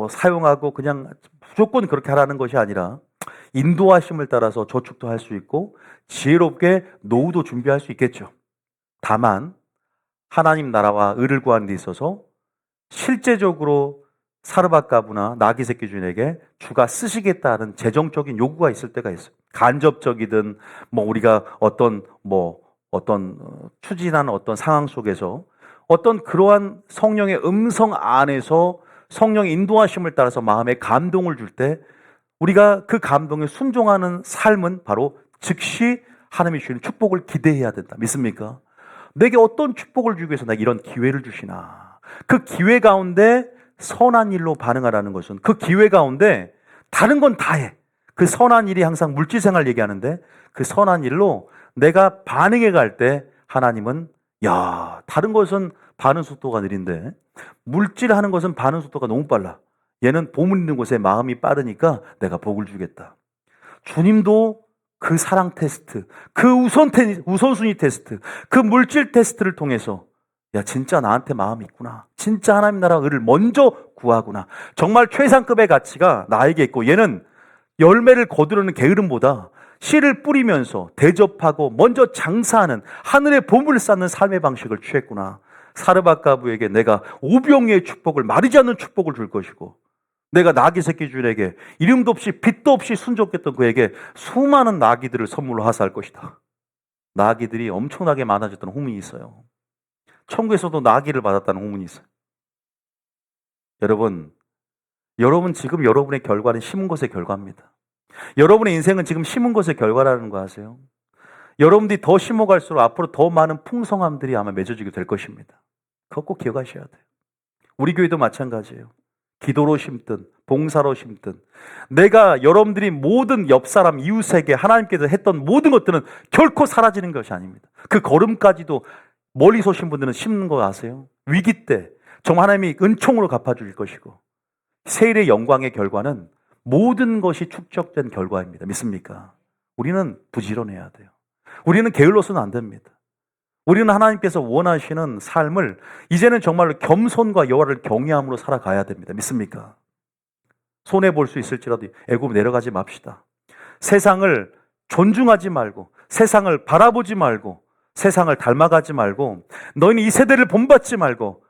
사용하고 그냥 무조건 그렇게 하라는 것이 아니라 인도하심을 따라서 저축도 할 수 있고 지혜롭게 노후도 준비할 수 있겠죠. 다만 하나님 나라와 의를 구하는 데 있어서 실제적으로 사르밧가부나 나귀 새끼 주인에게 주가 쓰시겠다는 재정적인 요구가 있을 때가 있어요. 간접적이든 우리가 어떤 추진하는 어떤 상황 속에서 어떤 그러한 성령의 음성 안에서 성령의 인도하심을 따라서 마음에 감동을 줄 때 우리가 그 감동에 순종하는 삶은 바로 즉시 하나님이 주시는 축복을 기대해야 된다. 믿습니까? 내게 어떤 축복을 주기 위해서 내게 이런 기회를 주시나. 그 기회 가운데 선한 일로 반응하라는 것은 그 기회 가운데 다른 건 다 해. 그 선한 일이 항상 물질생활 얘기하는데 그 선한 일로 내가 반응해 갈 때 하나님은 다른 것은 반응 속도가 느린데 물질하는 것은 반응 속도가 너무 빨라. 얘는 보물 있는 곳에 마음이 빠르니까 내가 복을 주겠다. 주님도 그 사랑 테스트, 그 우선순위 테스트, 그 물질 테스트를 통해서 진짜 나한테 마음이 있구나. 진짜 하나님 나라 의를 먼저 구하구나. 정말 최상급의 가치가 나에게 있고 얘는 열매를 거두려는 게으름보다 씨를 뿌리면서 대접하고 먼저 장사하는 하늘의 보물을 쌓는 삶의 방식을 취했구나. 사르밧가부에게 내가 오병이의 축복을 마르지 않는 축복을 줄 것이고 내가 나귀 새끼 주인에게 이름도 없이 빚도 없이 순종했던 그에게 수많은 나귀들을 선물로 하사할 것이다. 나귀들이 엄청나게 많아졌다는 후문이 있어요. 천국에서도 나귀를 받았다는 후문이 있어요. 여러분 지금 여러분의 결과는 심은 것의 결과입니다. 여러분의 인생은 지금 심은 것의 결과라는 거 아세요? 여러분들이 더 심어갈수록 앞으로 더 많은 풍성함들이 아마 맺어지게 될 것입니다. 그거 꼭 기억하셔야 돼요. 우리 교회도 마찬가지예요. 기도로 심든 봉사로 심든 내가 여러분들이 모든 옆사람 이웃에게 하나님께서 했던 모든 것들은 결코 사라지는 것이 아닙니다. 그 걸음까지도 멀리서 오신 분들은 심는 거 아세요? 위기 때 정말 하나님이 은총으로 갚아줄 것이고 세일의 영광의 결과는 모든 것이 축적된 결과입니다. 믿습니까? 우리는 부지런해야 돼요. 우리는 게을러서는 안 됩니다. 우리는 하나님께서 원하시는 삶을 이제는 정말로 겸손과 여호와를 경외함으로 살아가야 됩니다. 믿습니까? 손해볼 수 있을지라도 애굽 내려가지 맙시다. 세상을 존중하지 말고 세상을 바라보지 말고 세상을 닮아가지 말고 너희는 이 세대를 본받지 말고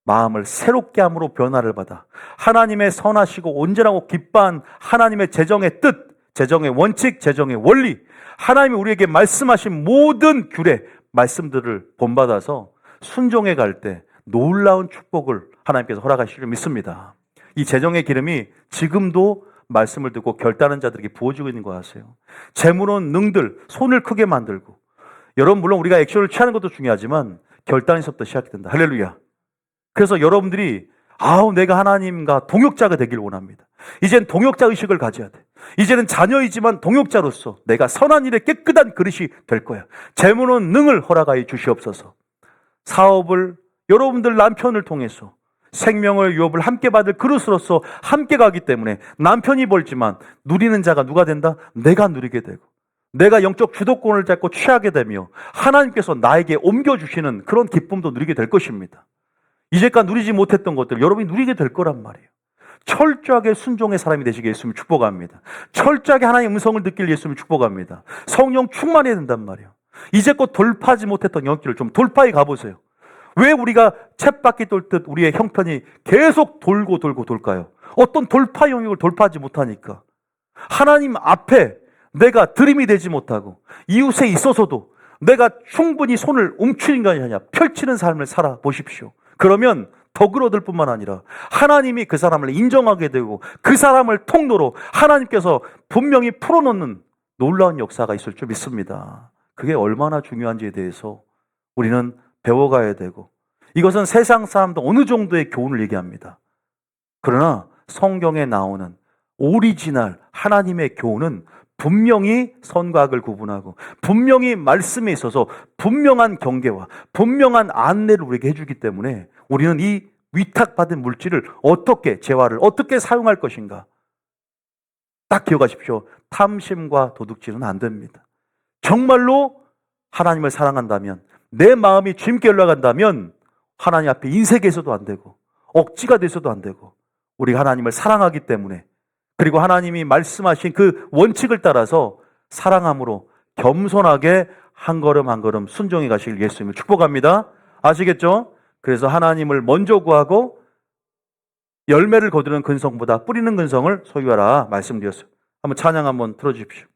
마음을 새롭게 함으로 변화를 받아 하나님의 선하시고 온전하고 기뻐한 하나님의 재정의 뜻, 재정의 원칙, 재정의 원리, 하나님이 우리에게 말씀하신 모든 규례, 말씀들을 본받아서 순종해 갈 때 놀라운 축복을 하나님께서 허락하실 줄 믿습니다. 이 재정의 기름이 지금도 말씀을 듣고 결단하는 자들에게 부어지고 있는 거 아세요? 재물은 능들, 손을 크게 만들고 여러분 물론 우리가 액션을 취하는 것도 중요하지만 결단에서부터 시작이 된다. 할렐루야. 그래서 여러분들이 내가 하나님과 동역자가 되길 원합니다. 이젠 동역자 의식을 가져야 돼. 이제는 자녀이지만 동역자로서 내가 선한 일에 깨끗한 그릇이 될 거야. 재물은 능을 허락하여 주시옵소서. 사업을 여러분들 남편을 통해서 생명을 유업을 함께 받을 그릇으로서 함께 가기 때문에 남편이 벌지만 누리는 자가 누가 된다? 내가 누리게 되고 내가 영적 주도권을 잡고 취하게 되며 하나님께서 나에게 옮겨주시는 그런 기쁨도 누리게 될 것입니다. 이제까지 누리지 못했던 것들 여러분이 누리게 될 거란 말이에요. 철저하게 순종의 사람이 되시게 예수님 축복합니다. 철저하게 하나님의 음성을 듣길 예수님 축복합니다. 성령 충만해야 된단 말이에요. 이제껏 돌파하지 못했던 영역길을 좀 돌파해 가보세요. 왜 우리가 쳇바퀴 돌듯 우리의 형편이 계속 돌고 돌까요? 어떤 돌파 영역을 돌파하지 못하니까 하나님 앞에 내가 들임이 되지 못하고 이웃에 있어서도 내가 충분히 손을 움츠린 것이 아니라 펼치는 삶을 살아보십시오. 그러면 덕을 얻을 뿐만 아니라 하나님이 그 사람을 인정하게 되고 그 사람을 통로로 하나님께서 분명히 풀어놓는 놀라운 역사가 있을 줄 믿습니다. 그게 얼마나 중요한지에 대해서 우리는 배워가야 되고 이것은 세상 사람도 어느 정도의 교훈을 얘기합니다. 그러나 성경에 나오는 오리지널 하나님의 교훈은 분명히 선과 악을 구분하고 분명히 말씀에 있어서 분명한 경계와 분명한 안내를 우리에게 해주기 때문에 우리는 이 위탁받은 물질을 어떻게, 재화를 어떻게 사용할 것인가. 딱 기억하십시오. 탐심과 도둑질은 안 됩니다. 정말로 하나님을 사랑한다면, 내 마음이 주님께 올라간다면 하나님 앞에 인색해서도 안 되고 억지가 돼서도 안 되고, 우리가 하나님을 사랑하기 때문에, 그리고 하나님이 말씀하신 그 원칙을 따라서 사랑함으로 겸손하게 한 걸음 한 걸음 순종해 가시길 예수님을 축복합니다. 아시겠죠? 그래서 하나님을 먼저 구하고 열매를 거두는 근성보다 뿌리는 근성을 소유하라 말씀드렸어요. 한번 찬양 한번 틀어주십시오.